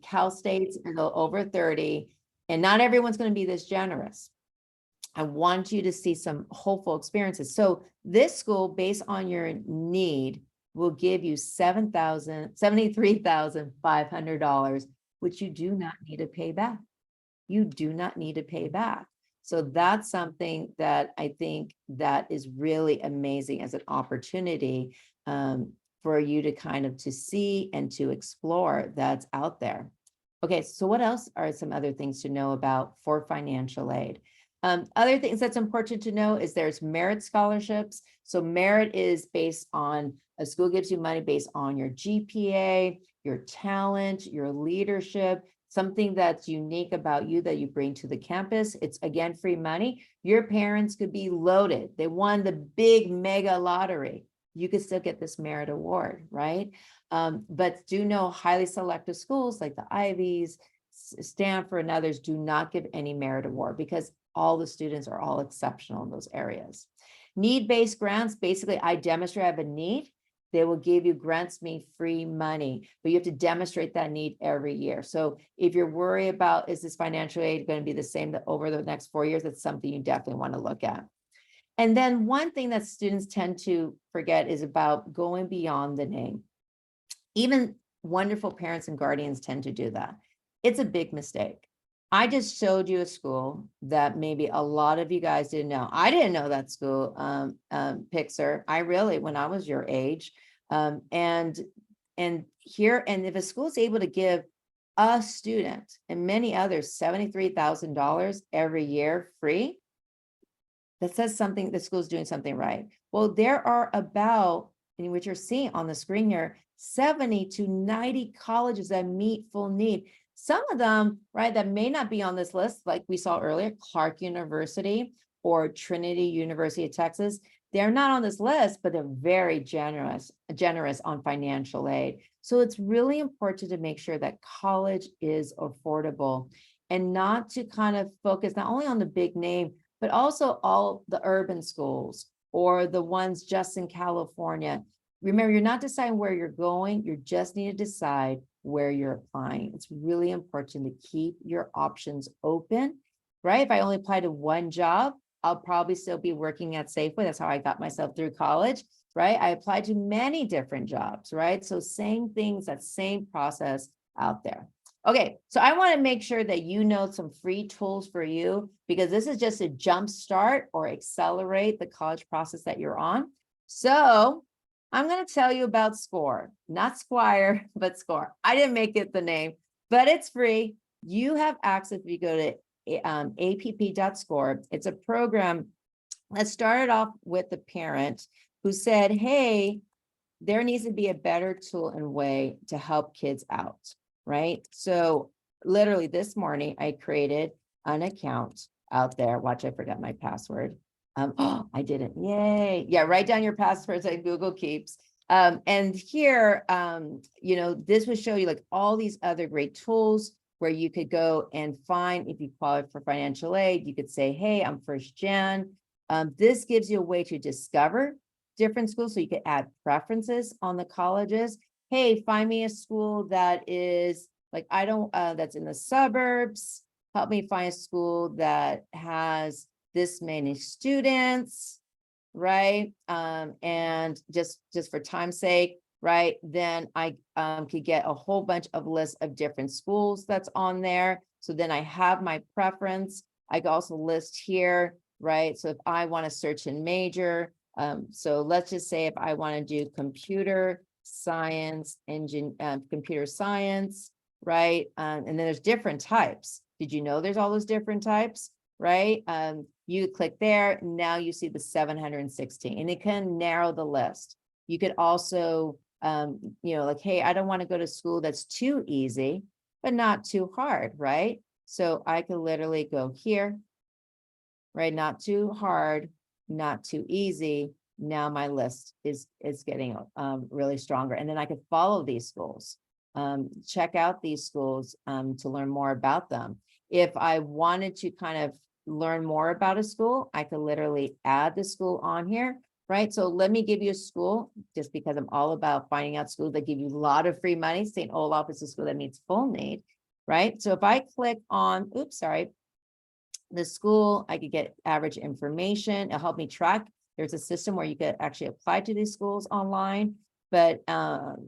Speaker 3: Cal State's is a little over 30. And not everyone's going to be this generous. I want you to see some hopeful experiences. So this school, based on your need, will give you $73,500, which you do not need to pay back. You do not need to pay back. So that's something that I think that is really amazing as an opportunity for you to kind of to see and to explore that's out there. Okay, so what else are some other things to know about for financial aid? Other things that's important to know is there's merit scholarships. So merit is based on, a school gives you money based on your GPA, your talent, your leadership, something that's unique about you that you bring to the campus. It's again, free money. Your parents could be loaded. They won the big mega lottery. You could still get this merit award, right? But do know highly selective schools like the Ivies, Stanford and others do not give any merit award because all the students are all exceptional in those areas. Need-based grants, basically I demonstrate I have a need, they will give you grants, mean free money, but you have to demonstrate that need every year. So if you're worried about, is this financial aid going to be the same over the next 4 years, that's something you definitely want to look at. And then one thing that students tend to forget is about going beyond the name. Even wonderful parents and guardians tend to do that. It's a big mistake. I just showed you a school that maybe a lot of you guys didn't know. I didn't know that school, Pixar. I really, when I was your age, and if a school is able to give a student and many others $73,000 every year free, that says something, the school's doing something right. Well, there are about, in which you're seeing on the screen here, 70 to 90 colleges that meet full need. Some of them, right, that may not be on this list, like we saw earlier, Clark University or Trinity University of Texas, they're not on this list, but they're very generous on financial aid. So it's really important to make sure that college is affordable and not to kind of focus not only on the big name, but also all the urban schools or the ones just in California. Remember, you're not deciding where you're going, you just need to decide where you're applying. It's really important to keep your options open, right? If I only apply to one job, I'll probably still be working at Safeway. That's how I got myself through college, right? I applied to many different jobs, right? So same things, that same process out there. Okay, so I want to make sure that you know some free tools for you, because this is just a jump start or accelerate the college process that you're on. So I'm going to tell you about SCORE, not Squire, but SCORE. I didn't make it the name, but it's free. You have access if you go to app.score. It's a program that started off with the parent who said, hey, there needs to be a better tool and way to help kids out, right? So literally this morning, I created an account out there. Watch, I forgot my password. I didn't. Yay. Yeah, write down your passwords that Google keeps. And here, this will show you like all these other great tools. where you could go and find, if you qualify for financial aid, you could say, hey, I'm first gen. This gives you a way to discover different schools. So you could add preferences on the colleges. Hey, find me a school that is like, that's in the suburbs. Help me find a school that has this many students, right? And just for time's sake, right? Then I could get a whole bunch of lists of different schools that's on there. So then I have my preference. I can also list here, right? So if I want to search in major, so let's just say if I want to do computer science, computer science, right? And then there's different types. Did you know there's all those different types, right? You click there, now you see the 716, and it can narrow the list. You could also, like, hey, I don't want to go to school that's too easy, but not too hard, right? So I could literally go here, right? Not too hard, not too easy. Now my list is getting really stronger. And then I could follow these schools, check out these schools to learn more about them. If I wanted to kind of learn more about a school, I could literally add the school on here, right? So let me give you a school, just because I'm all about finding out schools that give you a lot of free money. St. Olaf is a school that meets full need, right? So if I click on, the school, I could get average information. It'll help me track. There's a system where you could actually apply to these schools online. But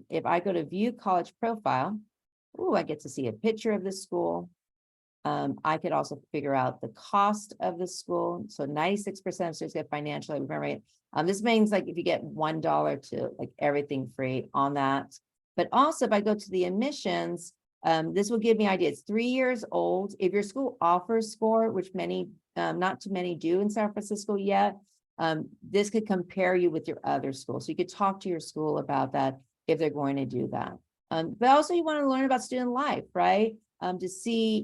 Speaker 3: if I go to view college profile, I get to see a picture of the school. I could also figure out the cost of the school. So 96% of students get financial aid, right? This means like if you get $1 to like everything free on that. But also if I go to the admissions, this will give me ideas. It's 3 years old. If your school offers score, which not too many do in San Francisco yet, this could compare you with your other schools. So you could talk to your school about that if they're going to do that. But also you want to learn about student life, right? To see,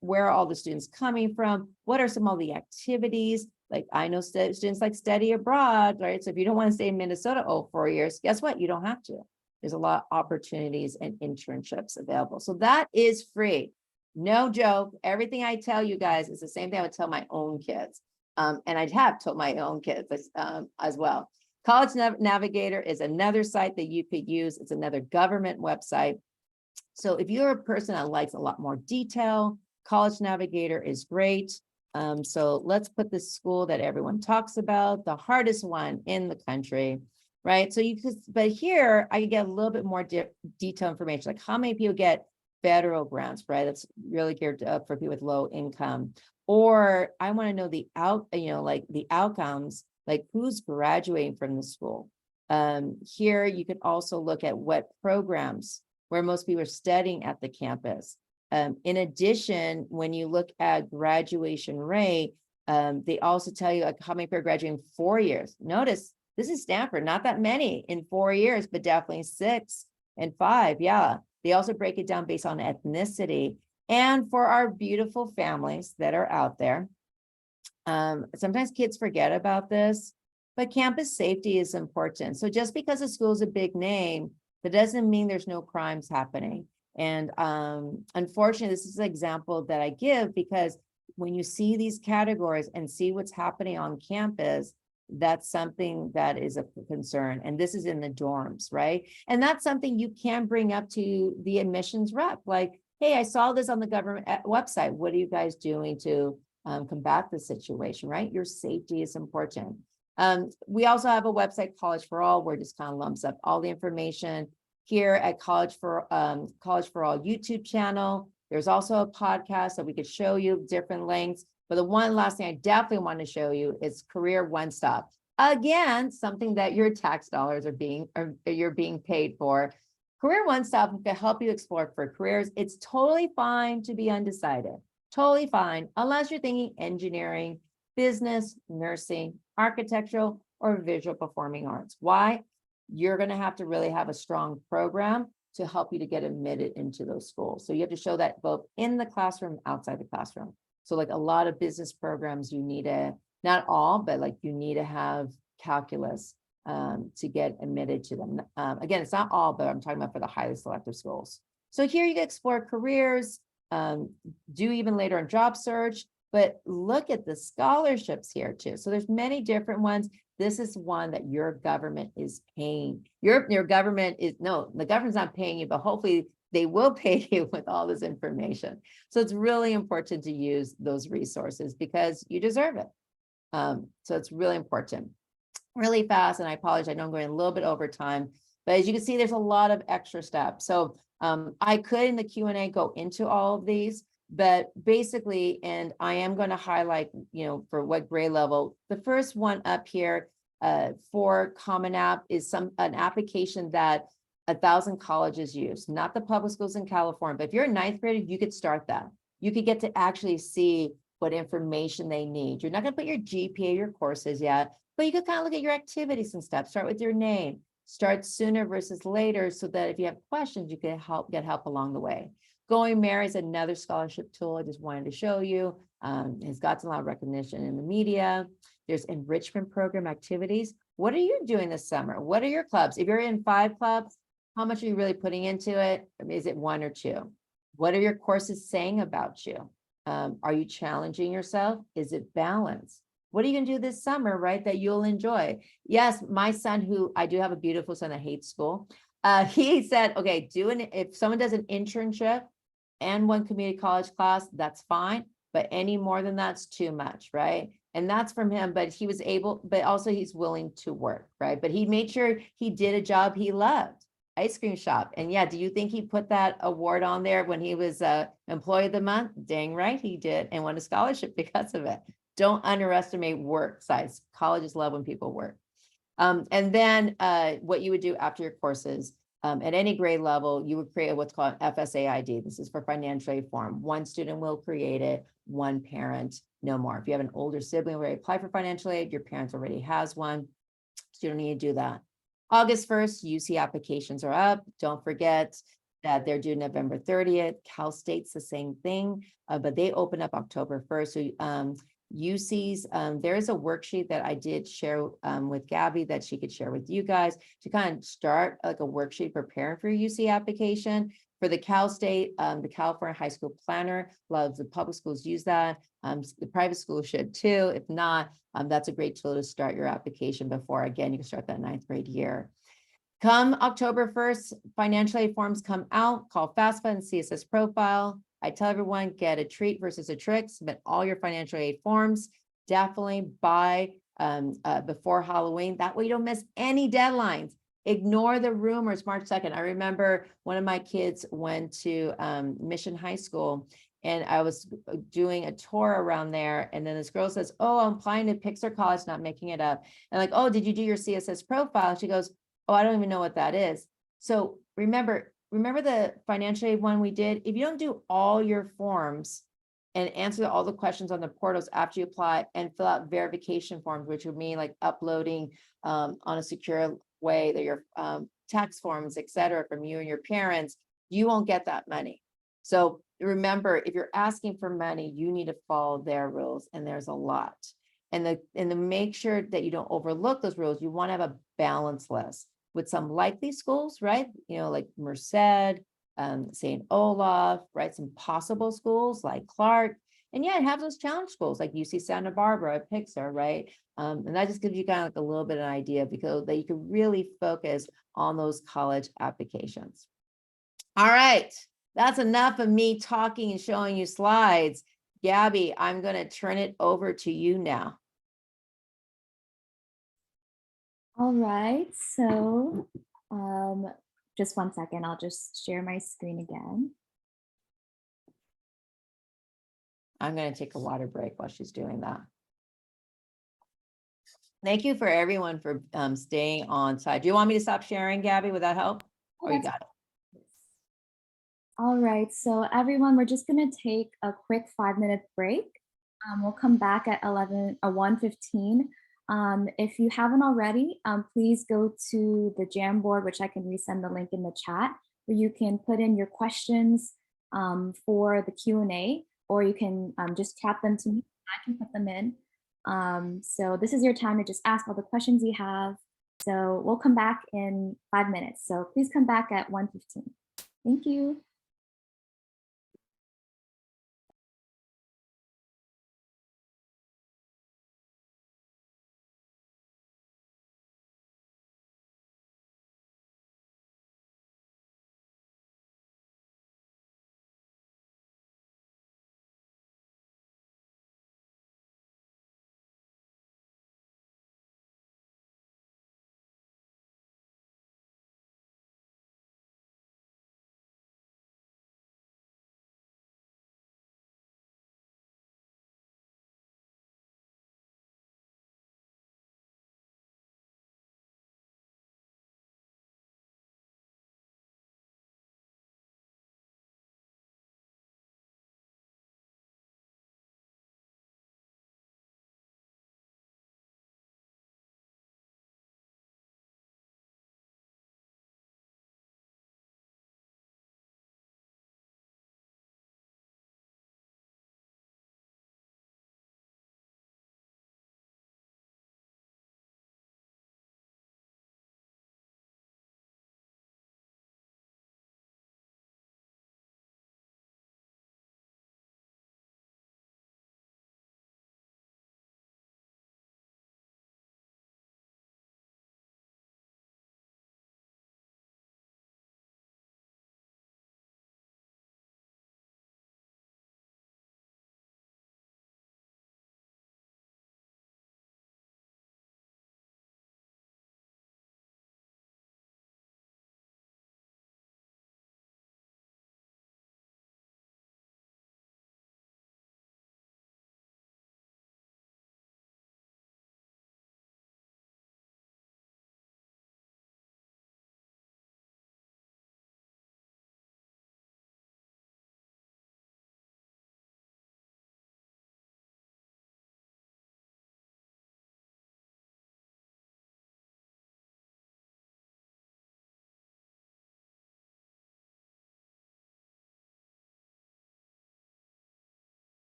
Speaker 3: where are all the students coming from? What are some of the activities? Like I know students like study abroad, right? So if you don't want to stay in Minnesota 4 years, guess what? You don't have to. There's a lot of opportunities and internships available. So that is free. No joke. Everything I tell you guys is the same thing I would tell my own kids. And I'd have told my own kids as well. College Navigator is another site that you could use. It's another government website. So if you're a person that likes a lot more detail, College Navigator is great. So let's put the school that everyone talks about, the hardest one in the country, right? So but here I can get a little bit more detailed information, like how many people get federal grants, right? That's really geared up for people with low income. Or I want to know the outcomes, like who's graduating from the school. Here you could also look at what programs where most people are studying at the campus. In addition, when you look at graduation rate, they also tell you like how many people are graduating 4 years. Notice this is Stanford, not that many in 4 years, but definitely 6 and 5. Yeah, they also break it down based on ethnicity. And for our beautiful families that are out there, sometimes kids forget about this, but campus safety is important. So just because a school is a big name, that doesn't mean there's no crimes happening. And unfortunately, this is an example that I give because when you see these categories and see what's happening on campus, that's something that is a concern. And this is in the dorms, right? And that's something you can bring up to the admissions rep. Like, hey, I saw this on the government website. What are you guys doing to combat the situation, right? Your safety is important. We also have a website, College for All, where it just kind of lumps up all the information. Here at College for All YouTube channel, there's also a podcast that we could show you different links. But the one last thing I definitely want to show you is Career One Stop. Again, something that your tax dollars you're being paid for. Career One Stop can help you explore for careers. It's totally fine to be undecided. Totally fine, unless you're thinking engineering, business, nursing, architectural, or visual performing arts. Why? You're going to have to really have a strong program to help you to get admitted into those schools. So you have to show that both in the classroom, outside the classroom. So like a lot of business programs, you need not all, but like you need to have calculus to get admitted to them. Again, it's not all, but I'm talking about for the highly selective schools. So here you can explore careers. do even later on job search, but look at the scholarships here too. So there's many different ones. This is one that your government is paying. Your government is, no, the government's not paying you, but hopefully they will pay you with all this information. So it's really important to use those resources because you deserve it. So it's really important. Really fast, and I apologize, I know I'm going a little bit over time, but as you can see, there's a lot of extra steps. So I could in the Q&A go into all of these, but basically, and I am going to highlight, for what grade level. The first one up here for Common App is an application that 1,000 colleges use, not the public schools in California, but if you're a ninth grader, you could start that. You could get to actually see what information they need. You're not going to put your GPA, your courses yet, but you could kind of look at your activities and stuff. Start with your name, start sooner versus later, so that if you have questions, you can get help along the way. Going Mary is another scholarship tool I just wanted to show you. It's got a lot of recognition in the media. There's enrichment program activities. What are you doing this summer? What are your clubs? If you're in 5 clubs, how much are you really putting into it? I mean, is it 1 or 2? What are your courses saying about you? Are you challenging yourself? Is it balanced? What are you going to do this summer, right, that you'll enjoy? Yes, my son, who I do have a beautiful son that hates school, he said, okay, if someone does an internship and 1 community college class, that's fine, but any more than that's too much, right? And that's from him, but he was able, but also he's willing to work, right? But he made sure he did a job he loved, ice cream shop. And yeah, do you think he put that award on there when he was employee of the month? Dang right he did, and won a scholarship because of it. Don't underestimate work size. Colleges love when people work. And then what you would do after your courses, at any grade level, you would create what's called an FSA ID. This is for financial aid form. 1 student will create it, 1 parent, no more. If you have an older sibling who already applied for financial aid, your parents already has one, so you don't need to do that. August 1st, UC applications are up. Don't forget that they're due November 30th. Cal State's the same thing, but they open up October 1st. So UC's, there's a worksheet that I did share with Gabby that she could share with you guys to kind of start like a worksheet preparing for your UC application. For the Cal State, the California High School Planner, a lot of the public schools use that. The private schools should too. If not, that's a great tool to start your application before, again, you can start that 9th grade year. Come October 1st, financial aid forms come out, call FAFSA and CSS profile. I tell everyone, get a treat versus a trick, submit all your financial aid forms, definitely by before Halloween. That way you don't miss any deadlines. Ignore the rumors. March 2nd. I remember one of my kids went to Mission High School, and I was doing a tour around there. And then this girl says, oh, I'm applying to Pixar College, not making it up. And like, oh, did you do your CSS profile? And she goes, oh, I don't even know what that is. So remember the financial aid one we did? If you don't do all your forms and answer all the questions on the portals after you apply and fill out verification forms, which would mean like uploading on a secure way that your tax forms, et cetera, from you and your parents, you won't get that money. So remember, if you're asking for money, you need to follow their rules, and there's a lot. And to make sure that you don't overlook those rules, you want to have a balance list with some likely schools, right? Like Merced, St. Olaf, right? Some possible schools like Clark, and yeah, have those challenge schools like UC Santa Barbara, Pixar, right? And that just gives you kind of like a little bit of an idea, because that you can really focus on those college applications. All right, that's enough of me talking and showing you slides. Gabby, I'm going to turn it over to you now.
Speaker 1: All right, so just 1 second, I'll just share my screen again.
Speaker 3: I'm going to take a water break while she's doing that. Thank you for everyone for staying on side. Do you want me to stop sharing, Gabby? Would that help? Or you got it?
Speaker 1: All right, so everyone, we're just going to take a quick 5-minute break. We'll come back at 1:15. If you haven't already, please go to the Jamboard, which I can resend the link in the chat, where you can put in your questions for the Q&A, or you can just chat them to me. I can put them in. So this is your time to just ask all the questions you have. So we'll come back in 5 minutes. So please come back at 1:15. Thank you.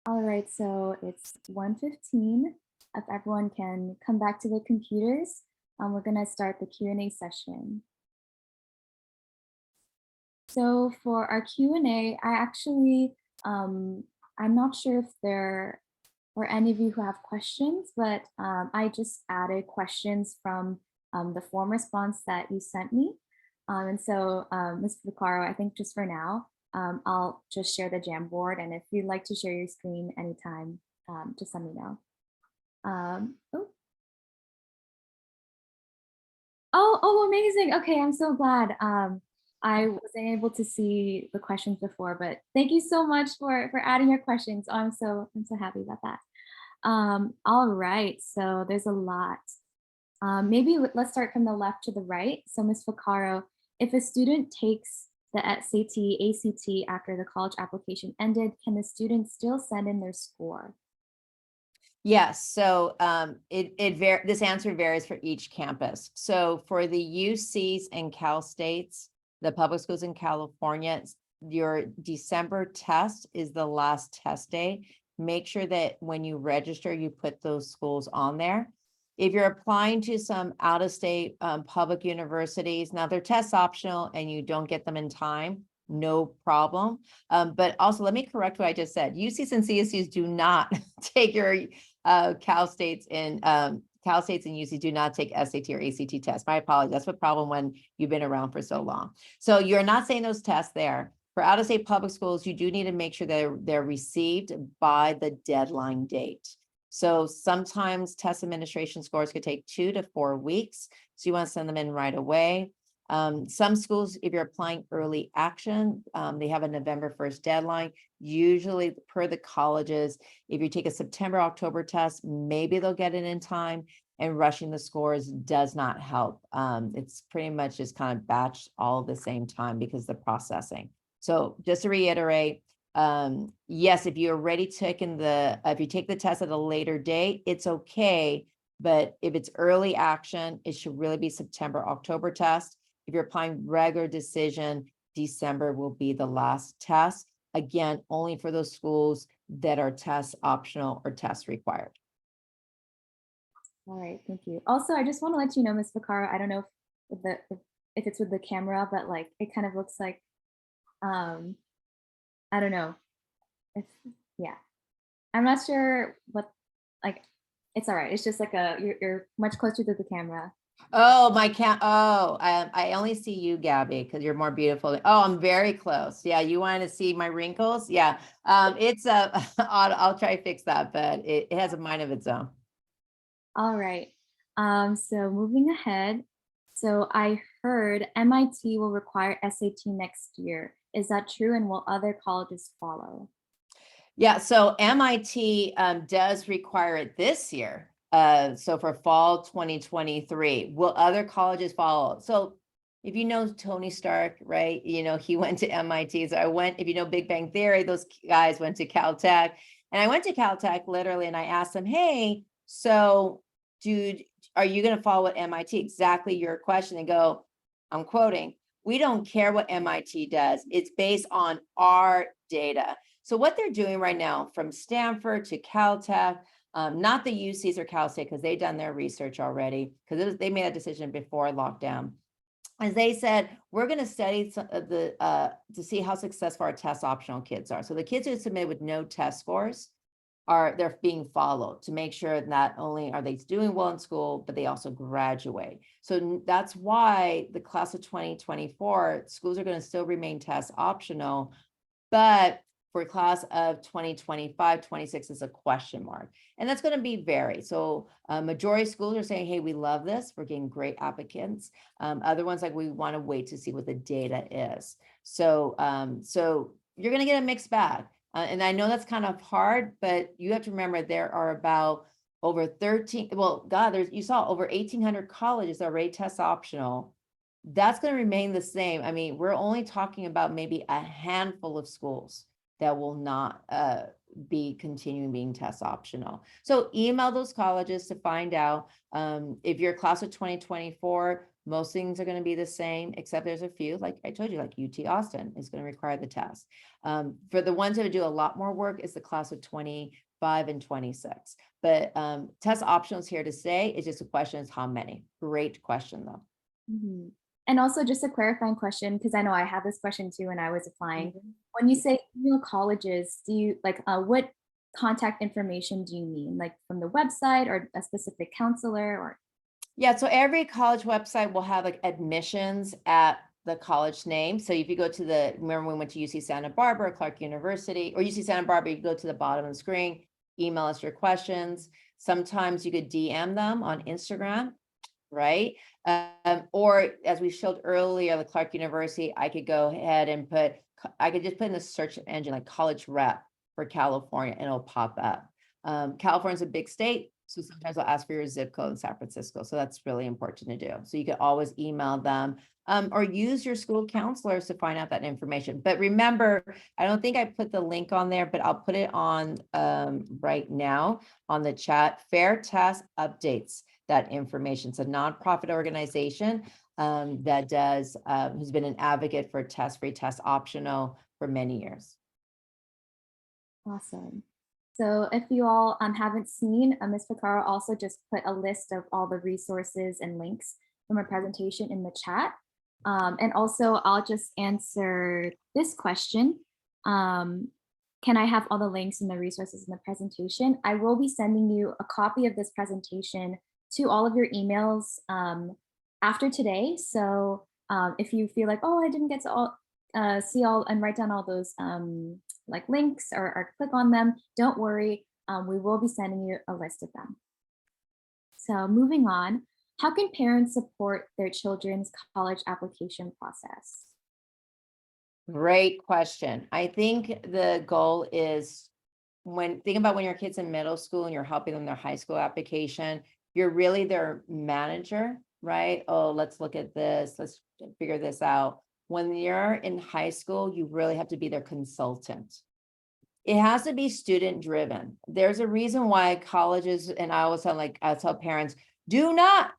Speaker 1: All right, so it's 1:15. If everyone can come back to their computers, we're gonna start the Q&A session. So for our Q&A, I actually, I'm not sure if there are any of you who have questions, but I just added questions from the form response that you sent me. And so, Ms. Vaccaro, I think just for now, I'll just share the Jamboard. And if you'd like to share your screen anytime, just let me know. Oh. Oh, amazing. Okay, I'm so glad. I wasn't able to see the questions before, but thank you so much for adding your questions. Oh, I'm so happy about that. All right, so there's a lot. Maybe let's start from the left to the right. So Ms. Vaccaro, if a student takes the SAT, ACT after the college application ended, can the student still send in their score?
Speaker 3: Yes, so this answer varies for each campus. So for the UCs and Cal States, the public schools in California, your December test is the last test day. Make sure that when you register, you put those schools on there. If you're applying to some out-of-state public universities, now they're test optional and you don't get them in time, no problem. But also let me correct what I just said. UCs and CSUs do not take your Cal States and UC do not take SAT or ACT tests. My apologies. That's the problem when you've been around for so long. So you're not saying those tests there. For out-of-state public schools, you do need to make sure that they're received by the deadline date. So sometimes test administration scores could take 2 to 4 weeks. So you want to send them in right away. Some schools, if you're applying early action, they have a November 1st deadline. Usually per the colleges, if you take a September, October test, maybe they'll get it in time, and rushing the scores does not help. It's pretty much just kind of batched all at the same time because of the processing. So just to reiterate, yes, if you're already taken if you take the test at a later date, it's okay. But if it's early action, it should really be September, October test. If you're applying regular decision, December will be the last test. Again, only for those schools that are test optional or test required.
Speaker 1: All right, thank you. Also, I just want to let you know, Ms. Vaccaro, I don't know if it's with the camera, but like it kind of looks like, I don't know if, yeah, I'm not sure what, like, it's all right. It's just like you're much closer to the camera.
Speaker 3: Oh, I only see you, Gabby, because you're more beautiful. Oh, I'm very close. Yeah, you want to see my wrinkles? Yeah, it's I'll try to fix that, but it has a mind of its own.
Speaker 1: All right. So moving ahead. So I heard MIT will require SAT next year. Is that true? And will other colleges follow?
Speaker 3: Yeah, so MIT does require it this year. So for fall 2023, will other colleges follow? So if you know Tony Stark, right? You know, he went to MIT. So if you know Big Bang Theory, those guys went to Caltech. And I went to Caltech literally, and I asked them, hey, so dude, are you going to follow what MIT? Exactly your question. And go, I'm quoting, we don't care what MIT does. It's based on our data. So what they're doing right now from Stanford to Caltech, not the UCs or Cal State, because they've done their research already, because they made a decision before lockdown. As they said, we're going to study to see how successful our test optional kids are. So the kids who submit with no test scores they're being followed to make sure that not only are they doing well in school, but they also graduate. So that's why the class of 2024 schools are going to still remain test optional, but for class of 2025, 26 is a question mark. And that's going to be varied. So majority of schools are saying, hey, we love this. We're getting great applicants. Other ones, like, we want to wait to see what the data is. So you're going to get a mixed bag. And I know that's kind of hard, but you have to remember there are about over 13, well, God, you saw over 1,800 colleges already test optional. That's going to remain the same. I mean, we're only talking about maybe a handful of schools that will not be continuing being test optional. So email those colleges to find out if your class of 2024, Most things are going to be the same, except there's a few, like I told you, like UT Austin is going to require the test. For the ones that do a lot more work is the class of 25 and 26. But test optionals here to stay. It's just a question is how many. Great question though.
Speaker 1: Mhm. And also just a clarifying question, because I know I had this question too when I was applying. When you say email colleges, do you like what contact information do you mean? Like from the website or a specific counselor or?
Speaker 3: Yeah, so every college website will have like admissions at the college name. So if you go to remember we went to UC Santa Barbara, Clark University, or UC Santa Barbara, you go to the bottom of the screen, email us your questions. Sometimes you could DM them on Instagram, right? Or as we showed earlier, the Clark University, I could go ahead and I could just put in the search engine like college rep for California and it'll pop up. California's a big state. So sometimes I'll ask for your zip code in San Francisco. So that's really important to do. So you can always email them or use your school counselors to find out that information. But remember, I don't think I put the link on there, but I'll put it on right now on the chat. Fair Test updates that information. It's a nonprofit organization that does, who's been an advocate for test-free, test optional for many years.
Speaker 1: Awesome. So if you all haven't seen, Ms. Vaccaro also just put a list of all the resources and links from her presentation in the chat. And also I'll just answer this question. Can I have all the links and the resources in the presentation? I will be sending you a copy of this presentation to all of your emails after today. So if you feel like, oh, I didn't get to see all and write down all those like links or click on them, don't worry. We will be sending you a list of them. So moving on, how can parents support their children's college application process?
Speaker 3: Great question. I think the goal is think about when your kid's in middle school and you're helping them their high school application, you're really their manager, right? Oh, let's look at this. Let's figure this out. When you're in high school, you really have to be their consultant. It has to be student driven. There's a reason why colleges, and I always tell parents, do not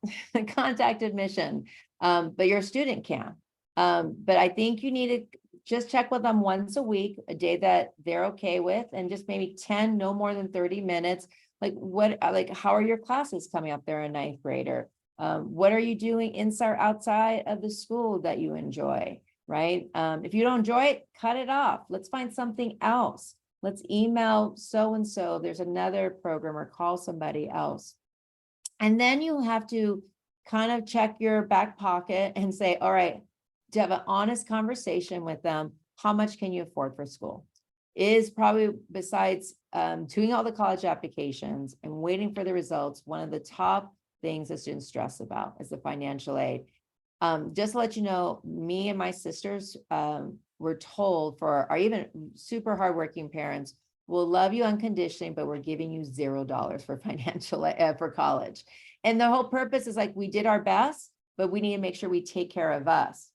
Speaker 3: contact admission, but your student can. But I think you need to just check with them once a week, a day that they're okay with, and just maybe 10, no more than 30 minutes. How are your classes coming up there in ninth grader? What are you doing inside or outside of the school that you enjoy, right? If you don't enjoy it, cut it off. Let's find something else. Let's email so-and-so. There's another program or call somebody else. And then you have to kind of check your back pocket and say, all right, to have an honest conversation with them, how much can you afford for school? Is probably, besides doing all the college applications and waiting for the results, one of the top things that students stress about is the financial aid. Just to let you know, me and my sisters were told for our even super hardworking parents, we'll love you unconditionally, but we're giving you $0 for financial for college. And the whole purpose is like, we did our best, but we need to make sure we take care of us.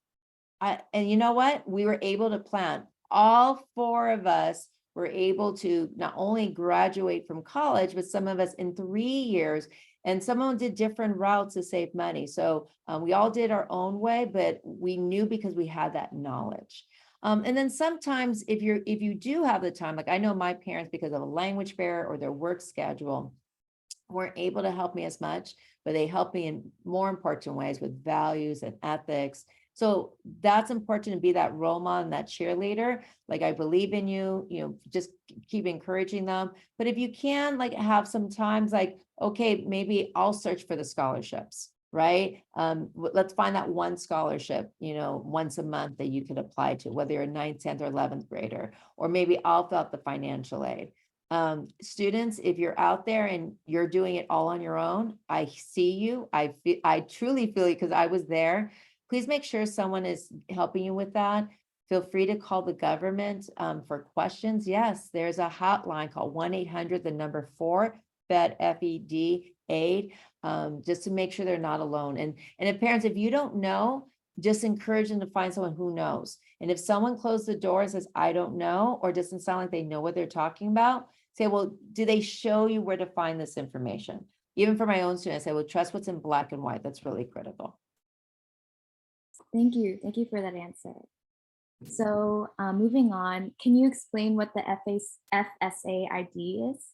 Speaker 3: And you know what? We were able to plan. All four of us were able to not only graduate from college, but some of us in 3 years, and some of them did different routes to save money. So we all did our own way, but we knew because we had that knowledge. And then sometimes if you do have the time, like I know my parents, because of a language barrier or their work schedule, weren't able to help me as much, but they helped me in more important ways with values and ethics. So that's important to be that role model and that cheerleader. Like, I believe in you, just keep encouraging them. But if you can have some times okay, maybe I'll search for the scholarships, right? Let's find that one scholarship, once a month that you could apply to, whether you're a 9th, 10th, or 11th grader, or maybe I'll fill out the financial aid. Students, if you're out there and you're doing it all on your own, I see you. I truly feel you because I was there. Please make sure someone is helping you with that. Feel free to call the government for questions. Yes, there's a hotline called 1-800, the number 4, FED, FED, aid, just to make sure they're not alone. And if parents, if you don't know, just encourage them to find someone who knows. And if someone closed the door and says, I don't know, or doesn't sound like they know what they're talking about, say, well, do they show you where to find this information? Even for my own students, I say, well, trust what's in black and white. That's really critical.
Speaker 1: Thank you. Thank you for that answer. So moving on, can you explain what the FSA ID is?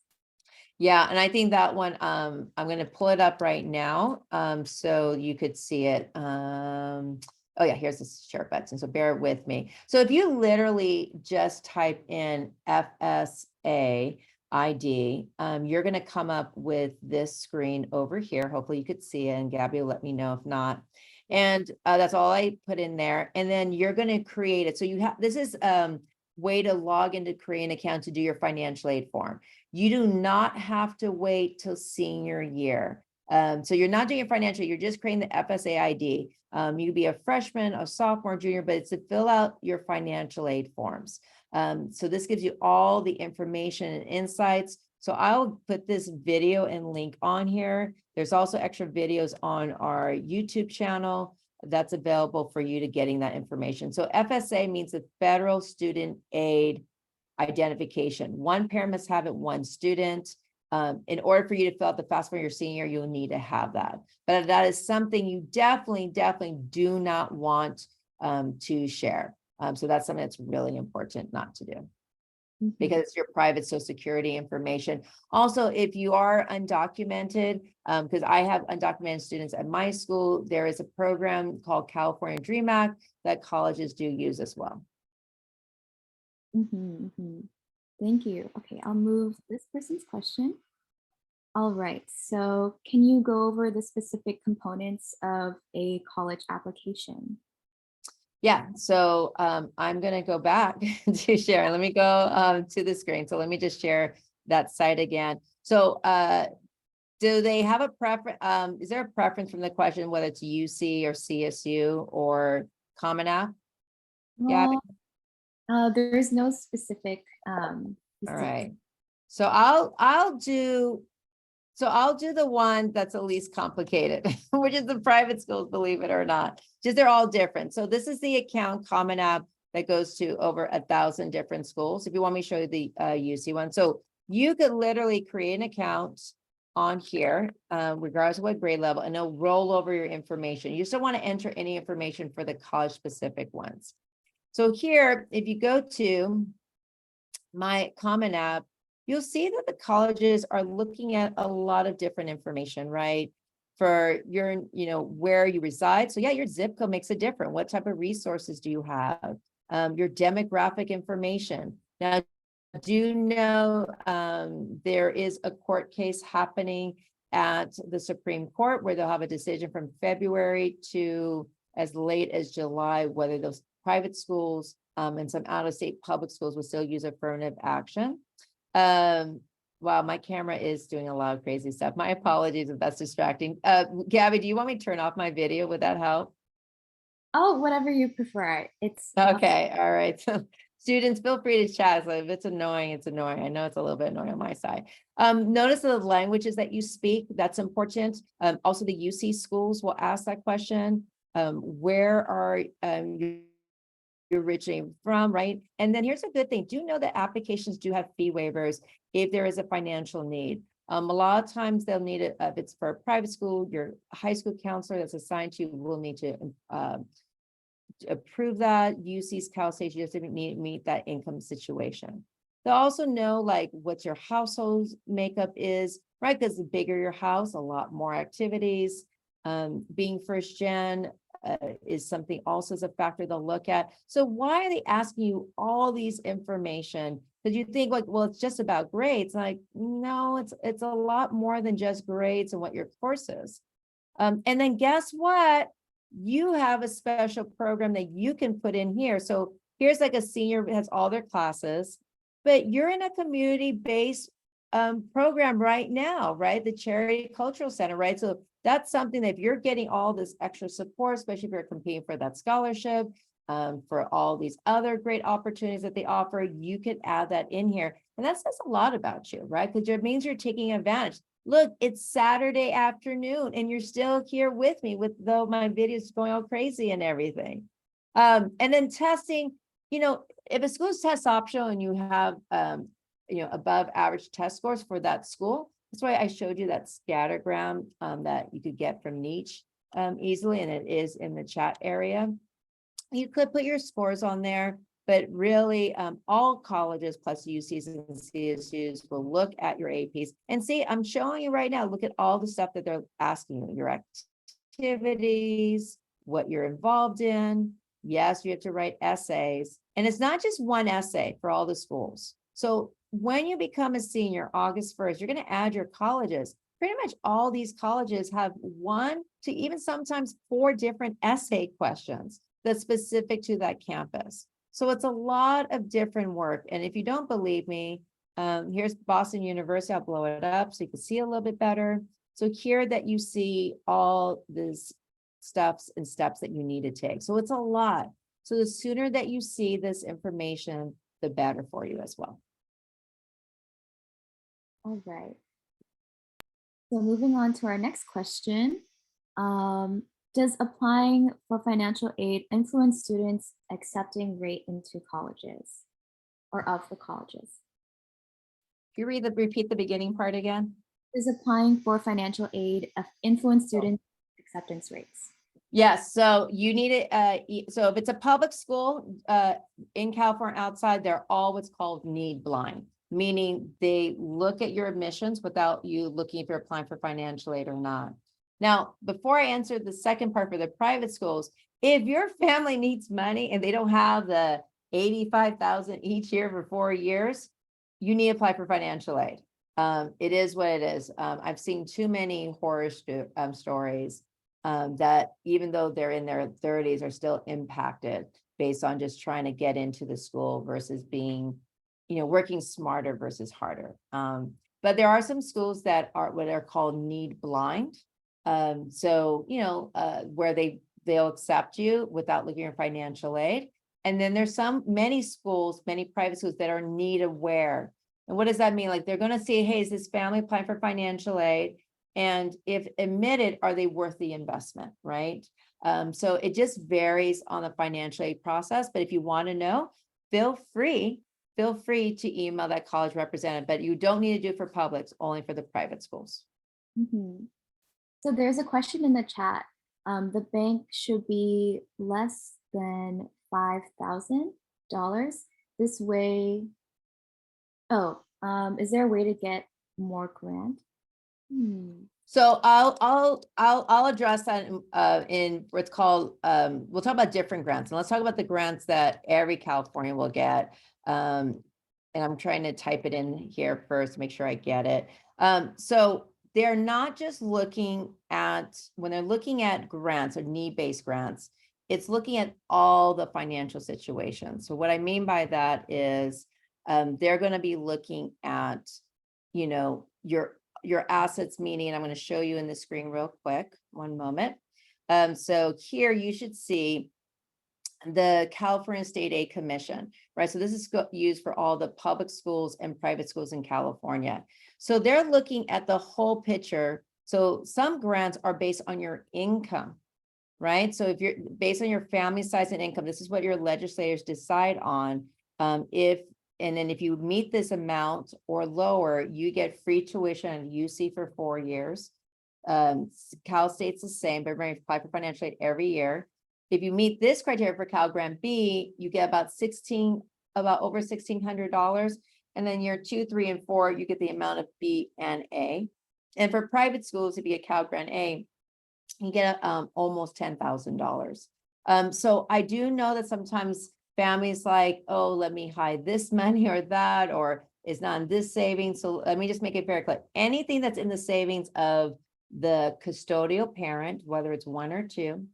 Speaker 3: Yeah, and I think that one, I'm going to pull it up right now, so you could see it. Oh yeah, here's the share button, so bear with me. So if you literally just type in FSA ID, you're going to come up with this screen over here. Hopefully you could see it, and Gabby will let me know if not. And that's all I put in there. And then you're going to create it. So you have, this is way to log into create an account to do your financial aid form. You do not have to wait till senior year. So you're not doing your financial, you're just creating the FSA ID. You could be a freshman, a sophomore, junior, but it's to fill out your financial aid forms. So this gives you all the information and insights. So I'll put this video and link on here. There's also extra videos on our YouTube channel that's available for you to getting that information. So FSA means the Federal Student Aid Identification. One parent must have it, one student. In order for you to fill out the FAFSA for your senior, you'll need to have that. But that is something you definitely do not want to share. So that's something that's really important not to do, because it's your private Social Security information. Also, if you are undocumented, because I have undocumented students at my school, there is a program called California Dream Act that colleges do use as well.
Speaker 1: Thank you. Okay, I'll move this person's question. All right, so can you go over the specific components of a college application?
Speaker 3: Yeah, so I'm going to go back to share. Let me go to the screen. So let me just share that site again. So do they have a preference? Is there a preference from the question, whether it's UC or CSU or Common App?
Speaker 1: Well, there's no specific.
Speaker 3: All right. So I'll do the one that's the least complicated, which is the private schools, believe it or not. Just they're all different. So this is the account Common App that goes to over 1,000 different schools. If you want me to show you the UC one. So you could literally create an account on here, regardless of what grade level, and it'll roll over your information. You still want to enter any information for the college specific ones. So here, if you go to my Common App, you'll see that the colleges are looking at a lot of different information, right? For your, where you reside. So yeah, your zip code makes a difference. What type of resources do you have? Your demographic information. Now, do you know there is a court case happening at the Supreme Court where they'll have a decision from February to as late as July, whether those private schools and some out-of-state public schools will still use affirmative action. Wow, my camera is doing a lot of crazy stuff. My apologies if that's distracting. Gabby, do you want me to turn off my video? Would that help?
Speaker 1: Oh, whatever you prefer. It's
Speaker 3: okay. All right. So students, feel free to chat. So if it's annoying, it's annoying. I know it's a little bit annoying on my side. Notice the languages that you speak. That's important. Also, the UC schools will ask that question. Where are you're originating from, right? And then here's a good thing. Do know that applications do have fee waivers if there is a financial need. A lot of times they'll need it if it's for a private school. Your high school counselor that's assigned to you will need to approve that. UC's Cal State, you just need to meet that income situation. They'll also know like what your household makeup is, right? Because the bigger your house, a lot more activities. Being first gen, is something also as a factor they'll look at. So why are they asking you all these information? Because you think like, well, it's just about grades. Like, no, it's a lot more than just grades and what your course is. And then guess what? You have a special program that you can put in here. So here's like a senior has all their classes, but you're in a community-based program right now, right? The Charity Cultural Center, right? So that's something that if you're getting all this extra support, especially if you're competing for that scholarship, for all these other great opportunities that they offer, you could add that in here. And that says a lot about you, right? Because it means you're taking advantage. Look, it's Saturday afternoon and you're still here with me, though my video is going all crazy and everything. And then testing, if a school's test optional and you have, above average test scores for that school, that's why I showed you that scattergram that you could get from Niche easily, and it is in the chat area. You could put your scores on there, but really all colleges plus UCs and CSUs will look at your APs and see, I'm showing you right now, look at all the stuff that they're asking you, your activities, what you're involved in. Yes, you have to write essays. And it's not just one essay for all the schools. So when you become a senior, August 1st, you're going to add your colleges. Pretty much all these colleges have 1 to even sometimes 4 different essay questions that's specific to that campus. So it's a lot of different work. And if you don't believe me, here's Boston University. I'll blow it up so you can see a little bit better. So here that you see all these stuffs and steps that you need to take. So it's a lot. So the sooner that you see this information, the better for you as well.
Speaker 1: All right. So moving on to our next question. Does applying for financial aid influence students accepting rate into colleges or of the colleges?
Speaker 3: Can you repeat the beginning part again?
Speaker 1: Does applying for financial aid influence students' acceptance rates?
Speaker 3: Yes, so you need it. So if it's a public school in California outside, they're all what's called need blind, meaning they look at your admissions without you looking if you're applying for financial aid or not. Now, before I answer the second part for the private schools, if your family needs money and they don't have the $85,000 each year for 4 years, you need to apply for financial aid. It is what it is. I've seen too many horror stories that even though they're in their 30s are still impacted based on just trying to get into the school versus being, working smarter versus harder. But there are some schools that are what are called need blind. So, where they'll accept you without looking at financial aid. And then there's many private schools that are need aware. And what does that mean? Like they're going to say, hey, is this family applying for financial aid? And if admitted, are they worth the investment, right? So it just varies on the financial aid process. But if you want to know, feel free to email that college representative, but you don't need to do it for publics, only for the private schools.
Speaker 1: Mm-hmm. So there's a question in the chat. The bank should be less than $5,000. This way, is there a way to get more grant?
Speaker 3: So I'll address that in what's called, we'll talk about different grants, and let's talk about the grants that every Californian will get. And I'm trying to type it in here first to make sure I get it. So they're not just looking at, when they're looking at grants or need-based grants, it's looking at all the financial situations. So what I mean by that is they're going to be looking at, your assets, meaning, and I'm going to show you in the screen real quick, one moment. So here you should see the California State Aid Commission, right? So this is used for all the public schools and private schools in California. So they're looking at the whole picture. So some grants are based on your income, right? So if you're based on your family size and income, this is what your legislators decide on. And then if you meet this amount or lower, you get free tuition at UC for 4 years. Cal State's the same, but everybody apply for financial aid every year. If you meet this criteria for Cal Grant B, you get about over $1,600. And then year 2, 3, and 4, you get the amount of B and A. And for private schools, if you get Cal Grant A, you get almost $10,000. So I do know that sometimes families like, oh, let me hide this money or that, or it's not in this savings. So let me just make it very clear. Anything that's in the savings of the custodial parent, whether it's 1 or 2,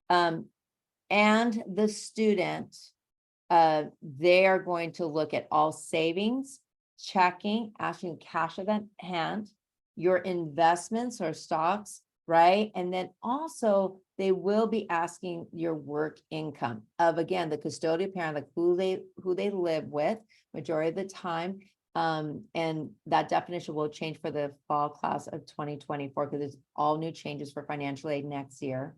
Speaker 3: and the student, they are going to look at all savings, checking, asking cash at hand, your investments or stocks, right? And then also they will be asking your work income of, again, the custodial parent, like who they live with majority of the time. And that definition will change for the fall class of 2024 because there's all new changes for financial aid next year.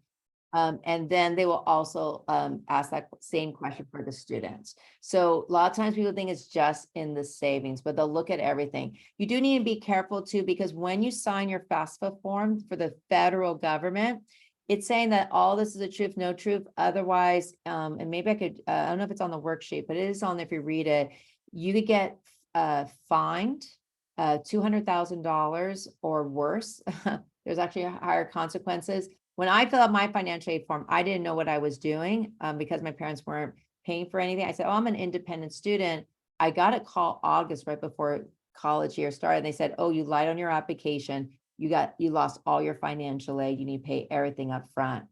Speaker 3: And then they will also ask that same question for the students. So a lot of times people think it's just in the savings, but they'll look at everything. You do need to be careful too, because when you sign your FAFSA form for the federal government, it's saying that all this is a truth, no truth. Otherwise, and maybe I could, I don't know if it's on the worksheet, but it is on, if you read it, you could get fined $200,000 or worse. There's actually higher consequences. When I filled out my financial aid form, I didn't know what I was doing because my parents weren't paying for anything. I said, oh, I'm an independent student. I got a call August right before college year started. They said, oh, you lied on your application. You lost all your financial aid. You need to pay everything up front.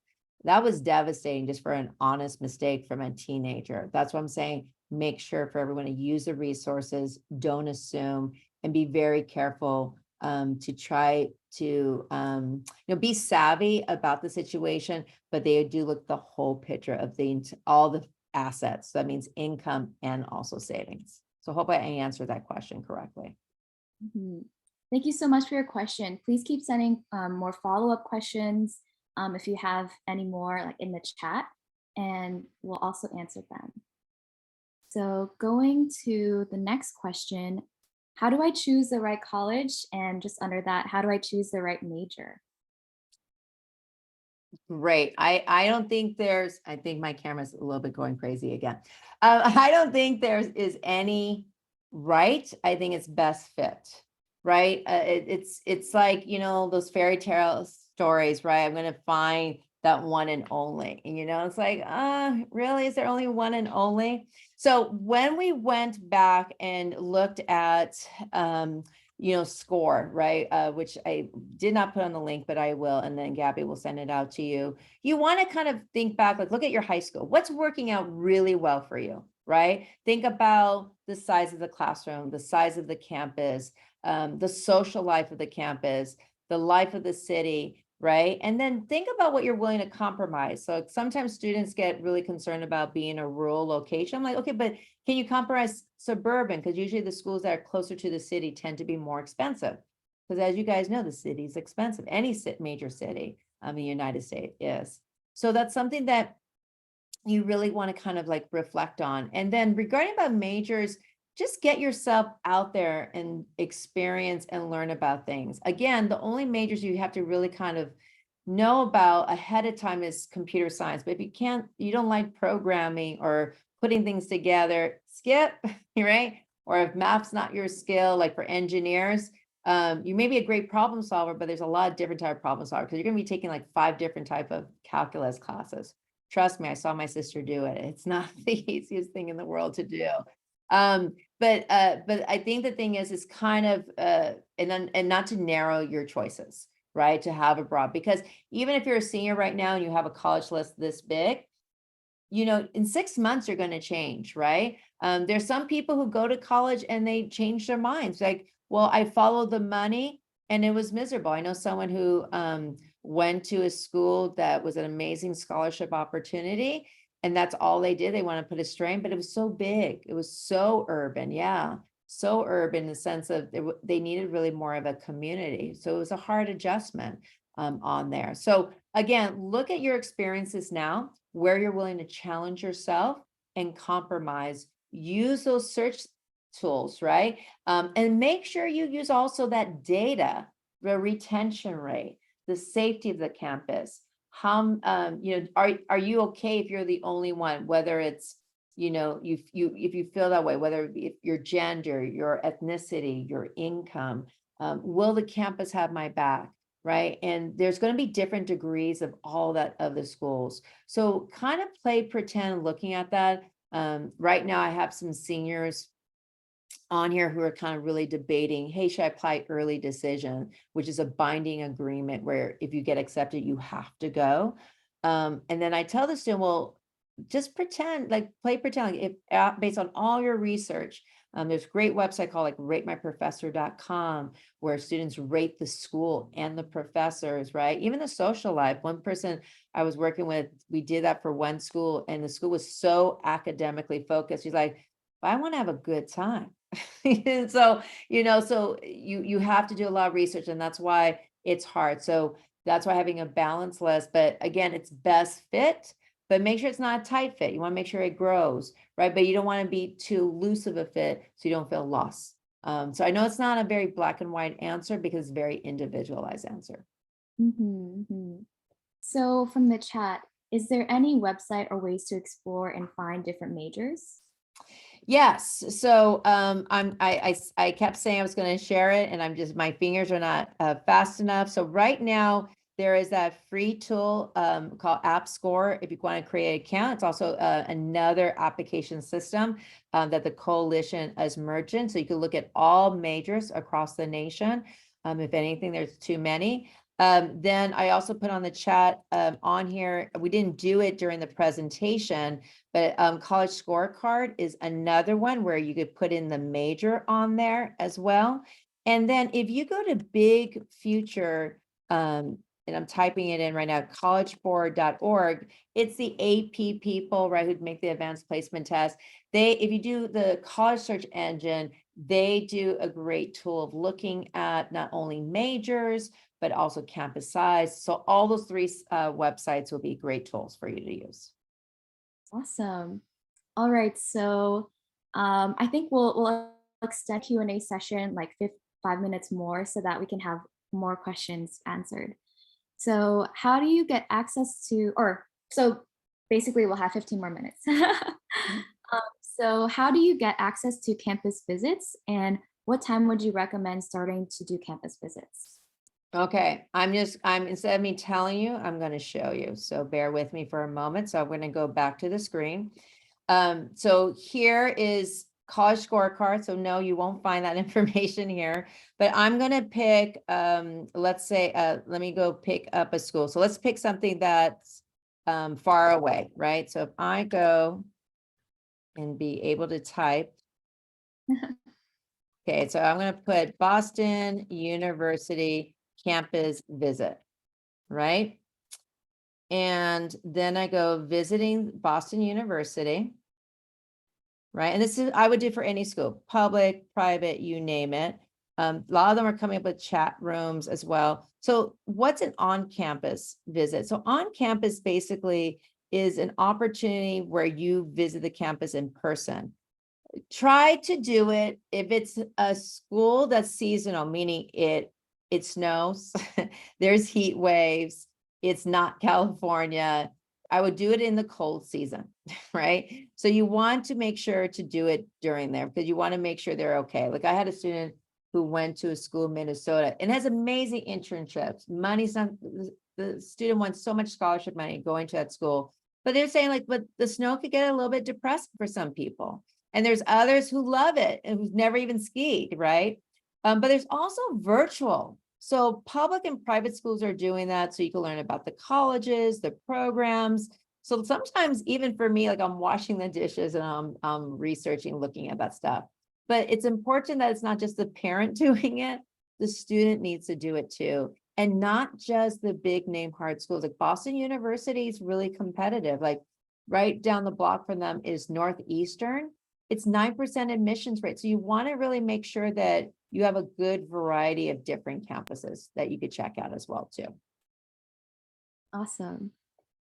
Speaker 3: That was devastating just for an honest mistake from a teenager. That's what I'm saying. Make sure for everyone to use the resources, don't assume, and be very careful to try to be savvy about the situation, but they do look at the whole picture of all the assets. So that means income and also savings. So I hope I answered that question correctly.
Speaker 1: Mm-hmm. Thank you so much for your question. Please keep sending more follow-up questions if you have any more, like in the chat, and we'll also answer them. So going to the next question, how do I choose the right college? And just under that, how do I choose the right major?
Speaker 3: Great. I don't think I think my camera's a little bit going crazy again. I don't think is any right. I think it's best fit, right? It's like, those fairy tale stories, right? I'm going to find that one and only, and it's like, really, is there only one and only? So when we went back and looked at, SCORE, right? Which I did not put on the link, but I will. And then Gabby will send it out to you. You want to kind of think back, like look at your high school. What's working out really well for you, right? Think about the size of the classroom, the size of the campus, the social life of the campus, the life of the city, right? And then think about what you're willing to compromise. So sometimes students get really concerned about being a rural location. I'm like, okay, but can you compromise suburban? Because usually the schools that are closer to the city tend to be more expensive. Because as you guys know, the city is expensive. Any major city in the United States is. So that's something that you really want to kind of like reflect on. And then regarding about majors, just get yourself out there and experience and learn about things. Again, the only majors you have to really kind of know about ahead of time is computer science. But if you don't like programming or putting things together, skip, right? Or if math's not your skill, like for engineers, you may be a great problem solver, but there's a lot of different type of problem solver because you're going to be taking like 5 different type of calculus classes. Trust me, I saw my sister do it. It's not the easiest thing in the world to do. But I think the thing is kind of, and not to narrow your choices, right? To have a broad, because even if you're a senior right now and you have a college list this big, in 6 months, you're going to change, right? There's some people who go to college and they change their minds. Like, well, I followed the money and it was miserable. I know someone who went to a school that was an amazing scholarship opportunity. And that's all they did. They want to put a strain, but it was so big. It was so urban. Yeah. So urban in the sense of they needed really more of a community. So it was a hard adjustment on there. So again, look at your experiences now, where you're willing to challenge yourself and compromise. Use those search tools, right? And make sure you use also that data, the retention rate, the safety of the campus. How, are you okay if you're the only one, whether it's, if you feel that way, whether it's your gender, your ethnicity, your income, will the campus have my back, right? And there's going to be different degrees of all that of the schools. So kind of play pretend looking at that. Right now I have some seniors on here who are kind of really debating, hey, should I apply early decision, which is a binding agreement where if you get accepted, you have to go. And then I tell the student, well, just pretend, like play pretend, like if based on all your research, there's a great website called like ratemyprofessor.com where students rate the school and the professors, right? Even the social life. One person I was working with, we did that for one school and the school was so academically focused. She's like, but I want to have a good time. And so, so you have to do a lot of research and that's why it's hard. So that's why having a balanced list, but again, it's best fit, but make sure it's not a tight fit. You want to make sure it grows, right? But you don't want to be too loose of a fit so you don't feel lost. So I know it's not a very black and white answer because it's a very individualized answer.
Speaker 1: Mm-hmm, mm-hmm. So from the chat, is there any website or ways to explore and find different majors?
Speaker 3: Yes, so I kept saying I was going to share it, and my fingers are not fast enough. So right now there is that free tool called App Score. If you want to create an account, it's also another application system that the coalition is merging. So you can look at all majors across the nation. If anything, there's too many. Then I also put on the chat on here. We didn't do it during the presentation, but College Scorecard is another one where you could put in the major on there as well. And then if you go to Big Future, and I'm typing it in right now, collegeboard.org, it's the AP people, right, who make the advanced placement test. If you do the college search engine, they do a great tool of looking at not only majors, but also campus size. So all those three websites will be great tools for you to use.
Speaker 1: Awesome. All right, so I think we'll extend Q&A session like 5 minutes more so that we can have more questions answered. So how do you get access to, so basically we'll have 15 more minutes. So how do you get access to campus visits, and what time would you recommend starting to do campus visits?
Speaker 3: Okay, instead of me telling you, I'm going to show you. So bear with me for a moment. So I'm going to go back to the screen. So here is College Scorecard. So no, you won't find that information here, but I'm going to pick, let's say, let me go pick up a school. So let's pick something that's far away, right? So if I go and be able to type, okay, so I'm going to put Boston University campus visit, right? And then I go visiting Boston University, right? And this is, I would do for any school, public, private, you name it. A lot of them are coming up with chat rooms as well. So what's an on-campus visit? So on-campus basically is an opportunity where you visit the campus in person. Try to do it if it's a school that's seasonal, meaning it snows, there's heat waves, it's not California. I would do it in the cold season, right? So you want to make sure to do it during there because you want to make sure they're okay. Like I had a student who went to a school in Minnesota and has amazing internships. Money's not, the student wants so much scholarship money going to that school, but they're saying like, but the snow could get a little bit depressing for some people. And there's others who love it and who's never even skied, right? But there's also virtual. So public and private schools are doing that. So you can learn about the colleges, the programs. So sometimes even for me, like I'm washing the dishes and I'm researching, looking at that stuff. But it's important that it's not just the parent doing it. The student needs to do it too. And not just the big name hard schools. Like Boston University is really competitive. Like right down the block from them is Northeastern. It's 9% admissions rate. So you want to really make sure that you have a good variety of different campuses that you could check out as well too.
Speaker 1: Awesome.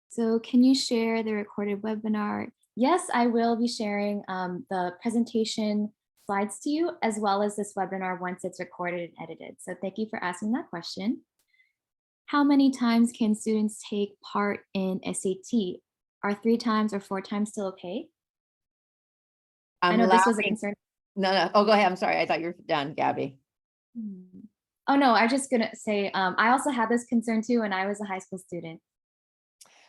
Speaker 1: So can you share the recorded webinar? Yes, I will be sharing the presentation slides to you as well as this webinar once it's recorded and edited. So thank you for asking that question. How many times can students take part in SAT? Are 3 times or 4 times still okay? I know this was a concern.
Speaker 3: No. Oh, go ahead. I'm sorry. I thought you were done, Gabby.
Speaker 1: Oh, no, I'm just going to say, I also had this concern too when I was a high school student.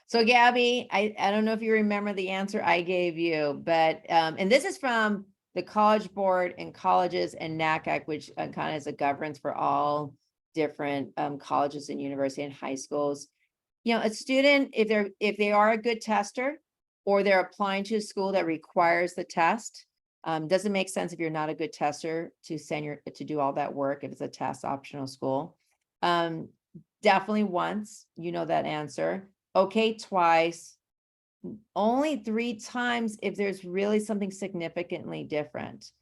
Speaker 3: So Gabby, I don't know if you remember the answer I gave you, but, and this is from the College Board and colleges and NACAC, which kind of is a governance for all different colleges and university and high schools. You know, a student, if they are a good tester or they're applying to a school that requires the test, doesn't make sense if you're not a good tester to do all that work if it's a test optional school. Definitely once, you know that answer. Okay, twice. Only 3 times if there's really something significantly different.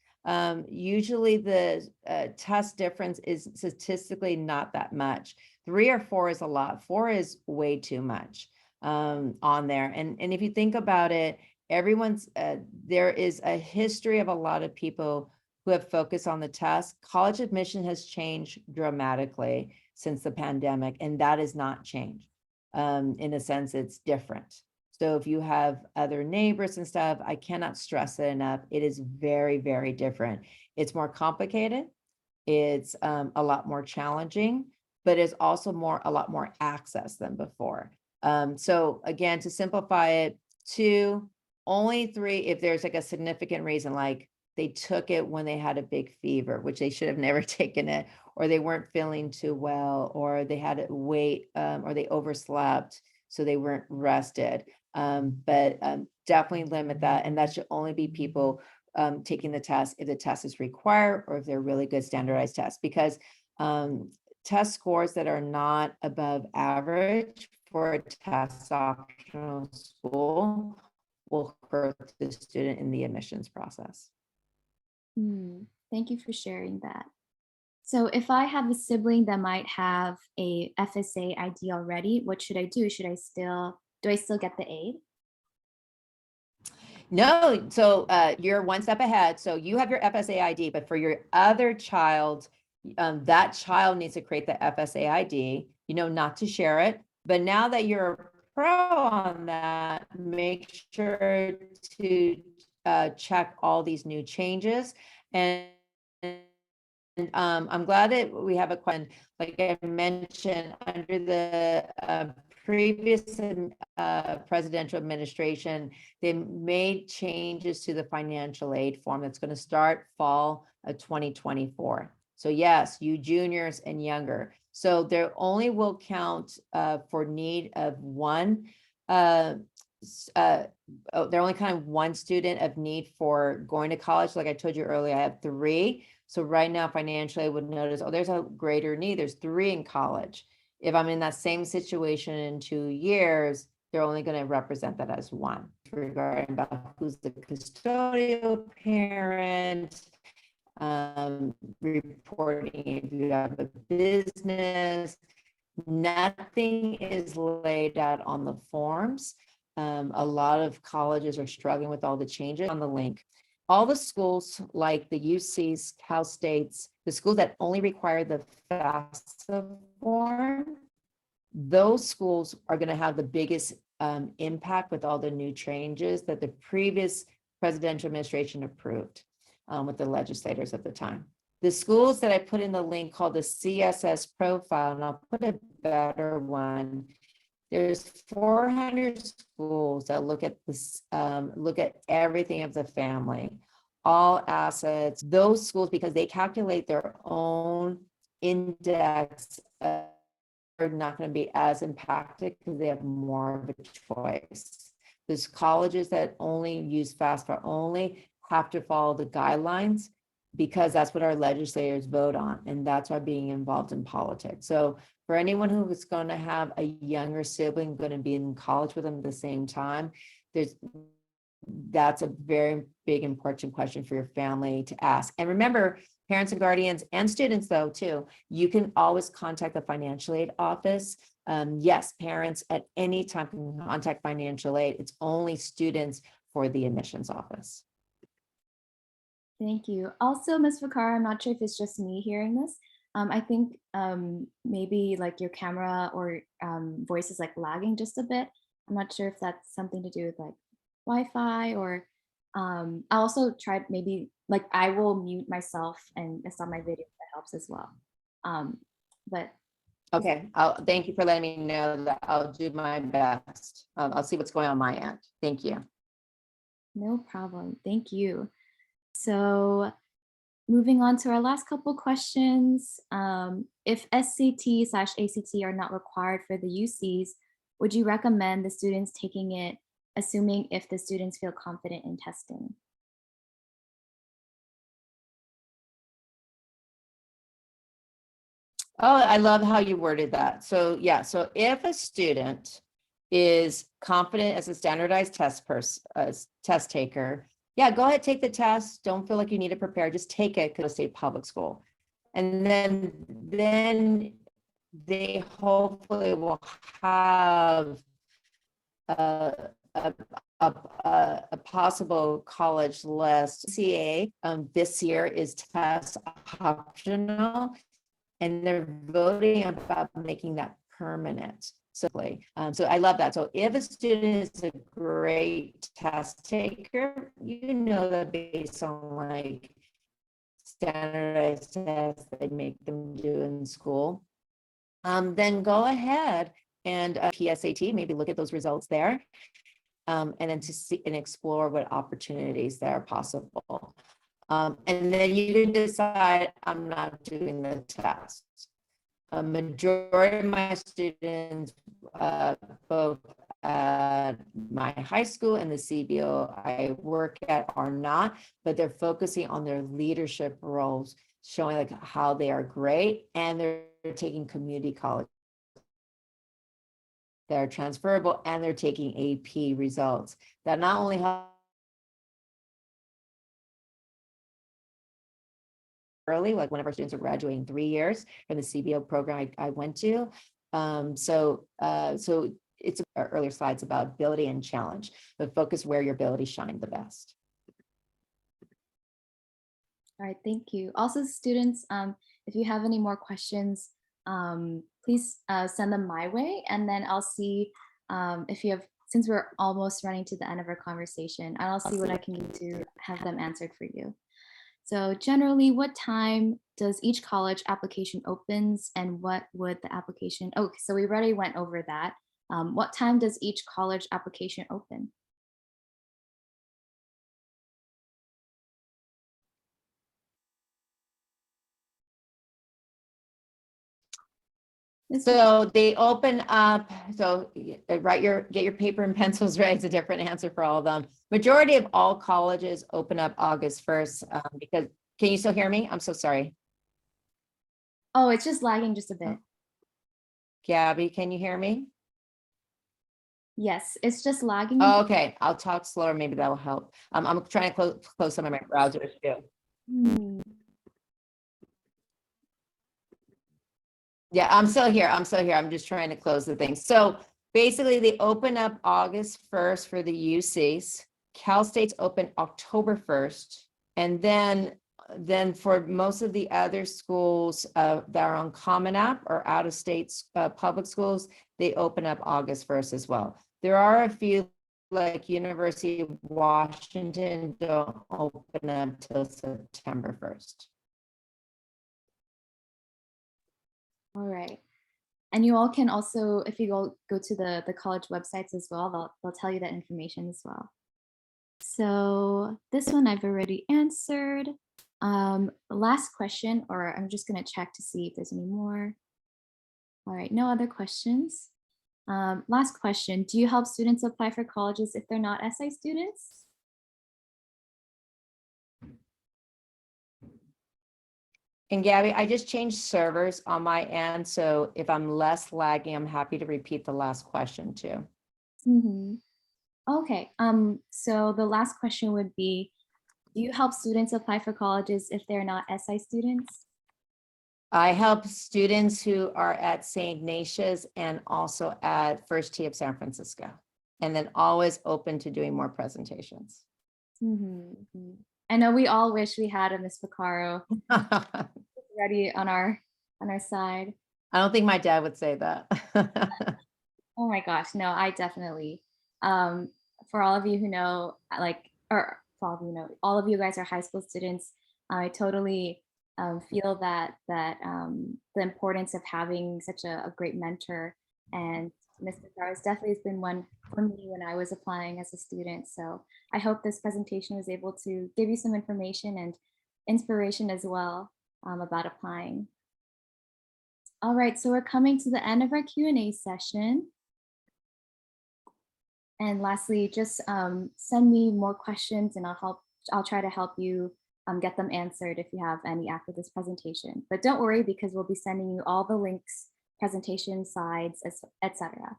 Speaker 3: Usually the test difference is statistically not that much. 3 or 4 is a lot. 4 is way too much on there. And if you think about it, there is a history of a lot of people who have focused on the test. College admission has changed dramatically since the pandemic, and that has not changed. In a sense, it's different. So if you have other neighbors and stuff, I cannot stress it enough. It is very, very different. It's more complicated. It's a lot more challenging, but it's also a lot more access than before. So again, to simplify it, 2, only 3, if there's like a significant reason, like they took it when they had a big fever, which they should have never taken it, or they weren't feeling too well, or they had to wait, or they overslept, so they weren't rested. But definitely limit that. And that should only be people taking the test if the test is required or if they're really good standardized tests, because test scores that are not above average for a test optional school will hurt the student in the admissions process.
Speaker 1: Thank you for sharing that. So if I have a sibling that might have a FSA ID already, what should I do? Do I still get the aid?
Speaker 3: No, so you're one step ahead. So you have your FSA ID, but for your other child, that child needs to create the FSA ID, not to share it. But now that you're a pro on that, make sure to check all these new changes. And I'm glad that we have a question. Like I mentioned, under the previous presidential administration, they made changes to the financial aid form that's going to start fall of 2024. So yes, you juniors and younger. So there only will count for need of one. They're only kind of one student of need for going to college. Like I told you earlier, I have 3. So right now, financially, I would notice, there's a greater need. There's 3 in college. If I'm in that same situation in 2 years, they're only going to represent that as 1. Regarding about who's the custodial parent, reporting if you have a business, nothing is laid out on the forms. A lot of colleges are struggling with all the changes on the link. All the schools like the UCs, Cal States, the schools that only require the FAFSA form, those schools are going to have the biggest impact with all the new changes that the previous presidential administration approved with the legislators at the time. The schools that I put in the link called the CSS profile, and I'll put a better one. There's 400 schools that look at this, look at everything of the family, all assets. Those schools, because they calculate their own index, are not going to be as impacted because they have more of a choice. There's colleges that only use FAFSA only have to follow the guidelines because that's what our legislators vote on, and that's why being involved in politics. So for anyone who is going to have a younger sibling going to be in college with them at the same time, that's a very big important question for your family to ask. And remember, parents and guardians and students though too, you can always contact the financial aid office. Yes, parents at any time can contact financial aid. It's only students for the admissions office.
Speaker 1: Thank you. Also, Ms. Vaccaro, I'm not sure if it's just me hearing this. I think maybe like your camera or voice is like lagging just a bit. I'm not sure if that's something to do with like Wi-Fi or I also tried maybe like I will mute myself and stop my video if that helps as well. But
Speaker 3: okay, thank you for letting me know that. I'll do my best. I'll see what's going on my end. Thank you.
Speaker 1: No problem. Thank you. So moving on to our last couple questions. If SCT/ACT are not required for the UCs, would you recommend the students taking it, assuming if the students feel confident in testing?
Speaker 3: Oh, I love how you worded that. So yeah, so if a student is confident as a standardized test taker, yeah, go ahead, take the test. Don't feel like you need to prepare. Just take it because it's a public school. And then they hopefully will have a possible college list. CA this year is test optional, and they're voting about making that permanent. So I love that. So if a student is a great test taker, you know that based on like standardized tests they make them do in school, then go ahead and PSAT, maybe look at those results there, and then to see and explore what opportunities that are possible. And then you can decide, I'm not doing the test. A majority of my students, both at my high school and the CBO I work at, are not, but they're focusing on their leadership roles, showing like how they are great, and they're taking community college. They're transferable, and they're taking AP results that not only help early, like one of our students are graduating 3 years from the CBO program I went to. So it's earlier slides about ability and challenge, but focus where your ability shine the best.
Speaker 1: All right, thank you. Also, students, if you have any more questions, please send them my way, and then I'll see if you have, since we're almost running to the end of our conversation, I'll see what I can do to have them answered for you. So generally, what time does each college application opens, and what would the application, oh, so we already went over that. What time does each college application open?
Speaker 3: So they open up, so get your paper and pencils ready. It's a different answer for all of them. Majority of all colleges open up August 1st, because, can you still hear me? I'm so sorry.
Speaker 1: Oh, it's just lagging just a bit.
Speaker 3: Gabby, can you hear me?
Speaker 1: Yes, it's just lagging.
Speaker 3: Oh, okay, I'll talk slower, maybe that will help. I'm trying to close some of my browsers too. Yeah, I'm still here. I'm just trying to close the thing. So basically they open up August 1st for the UCs. Cal State's open October 1st. And then for most of the other schools that are on Common App or out of state public schools, they open up August 1st as well. There are a few, like University of Washington, don't open up till September 1st.
Speaker 1: All right. And you all can also, if you go to the college websites as well, they'll tell you that information as well. So this one I've already answered. Last question, or I'm just going to check to see if there's any more. All right, no other questions. Last question, do you help students apply for colleges if they're not SI students?
Speaker 3: And Gabby, I just changed servers on my end, so if I'm less lagging, I'm happy to repeat the last question too.
Speaker 1: Okay, so the last question would be, do you help students apply for colleges if they're not SI students?
Speaker 3: I help students who are at St. Ignatius and also at First Tee of San Francisco, and then always open to doing more presentations.
Speaker 1: I know we all wish we had a Miss Vaccaro ready on our side.
Speaker 3: I don't think my dad would say that.
Speaker 1: Oh my gosh, no, I definitely. For all of you who know, or for all of you know, all of you guys are high school students. I totally feel that the importance of having such a great mentor, and Ms. Vaccaro has definitely been one for me when I was applying as a student. So I hope this presentation was able to give you some information and inspiration as well about applying. All right, so we're coming to the end of our Q&A session. And lastly, just send me more questions and I'll try to help you get them answered if you have any after this presentation. But don't worry, because we'll be sending you all the links, presentation slides, etc.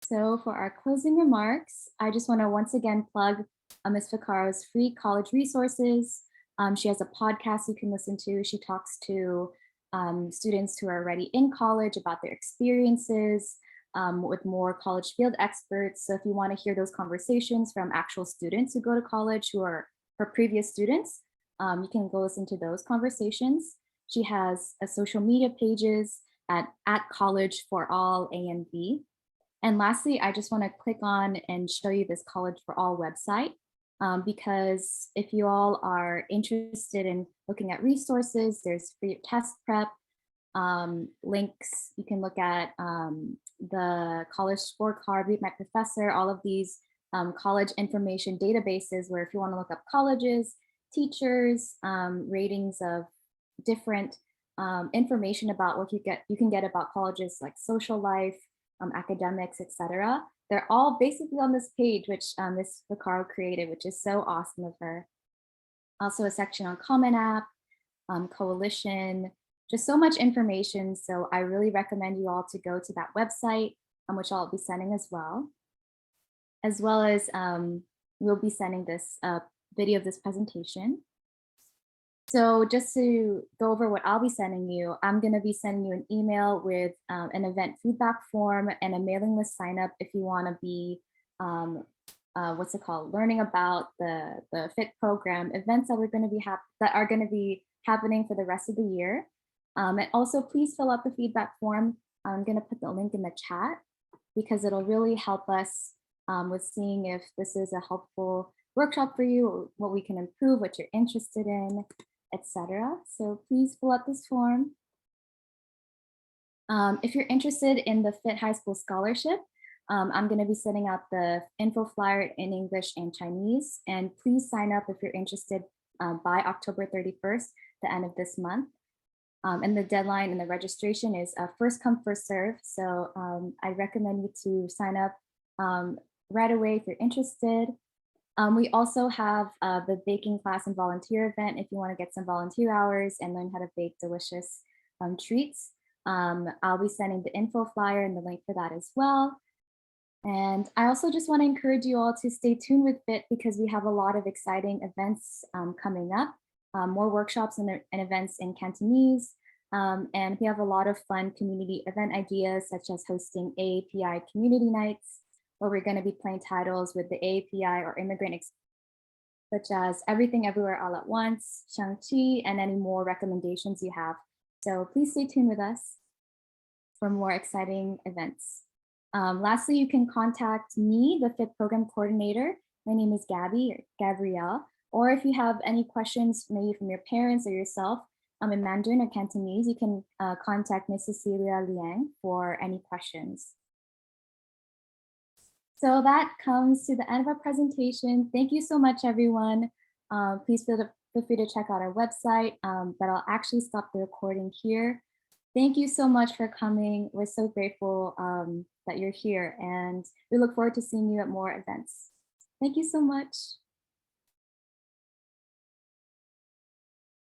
Speaker 1: So for our closing remarks, I just want to once again plug Ms. Vaccaro's free college resources. She has a podcast you can listen to. She talks to students who are already in college about their experiences with more college field experts. So if you want to hear those conversations from actual students who go to college who are her previous students, you can go listen to those conversations. She has social media pages at College for All AMV. And lastly, I just want to click on and show you this College for All website, because if you all are interested in looking at resources, there's free test prep links. You can look at the college scorecard, Meet My Professor, all of these college information databases where if you want to look up colleges, teachers, ratings of different information about what you can get about colleges like social life, academics, etc. They're all basically on this page, which Ms. Vaccaro created, which is so awesome of her. Also a section on Common App, Coalition, just so much information. So I really recommend you all to go to that website, which I'll be sending as well as we'll be sending this video of this presentation. So just to go over what I'll be sending you, I'm going to be sending you an email with an event feedback form and a mailing list sign up if you want to be, learning about the FIT program events that are going to be happening for the rest of the year. And also please fill out the feedback form. I'm going to put the link in the chat because it'll really help us with seeing if this is a helpful workshop for you, or what we can improve, what you're interested in, etc. So please fill out this form. If you're interested in the FIT High School Scholarship, I'm going to be sending out the info flyer in English and Chinese, and please sign up if you're interested by October 31st, the end of this month. And the deadline and the registration is first come, first serve. So I recommend you to sign up right away if you're interested. We also have the baking class and volunteer event if you want to get some volunteer hours and learn how to bake delicious treats. I'll be sending the info flyer and the link for that as well. And I also just want to encourage you all to stay tuned with FIT because we have a lot of exciting events coming up, more workshops and events in Cantonese. And we have a lot of fun community event ideas, such as hosting AAPI community nights, where we're going to be playing titles with the AAPI or immigrant, such as Everything Everywhere All at Once, Shang-Chi, and any more recommendations you have. So please stay tuned with us for more exciting events. Lastly, you can contact me, the FIT program coordinator. My name is Gabrielle. Or if you have any questions, maybe from your parents or yourself, in Mandarin or Cantonese, you can contact Ms. Cecilia Liang for any questions. So that comes to the end of our presentation. Thank you so much, everyone. Please feel free to check out our website, but I'll actually stop the recording here. Thank you so much for coming. We're so grateful that you're here, and we look forward to seeing you at more events. Thank you so much.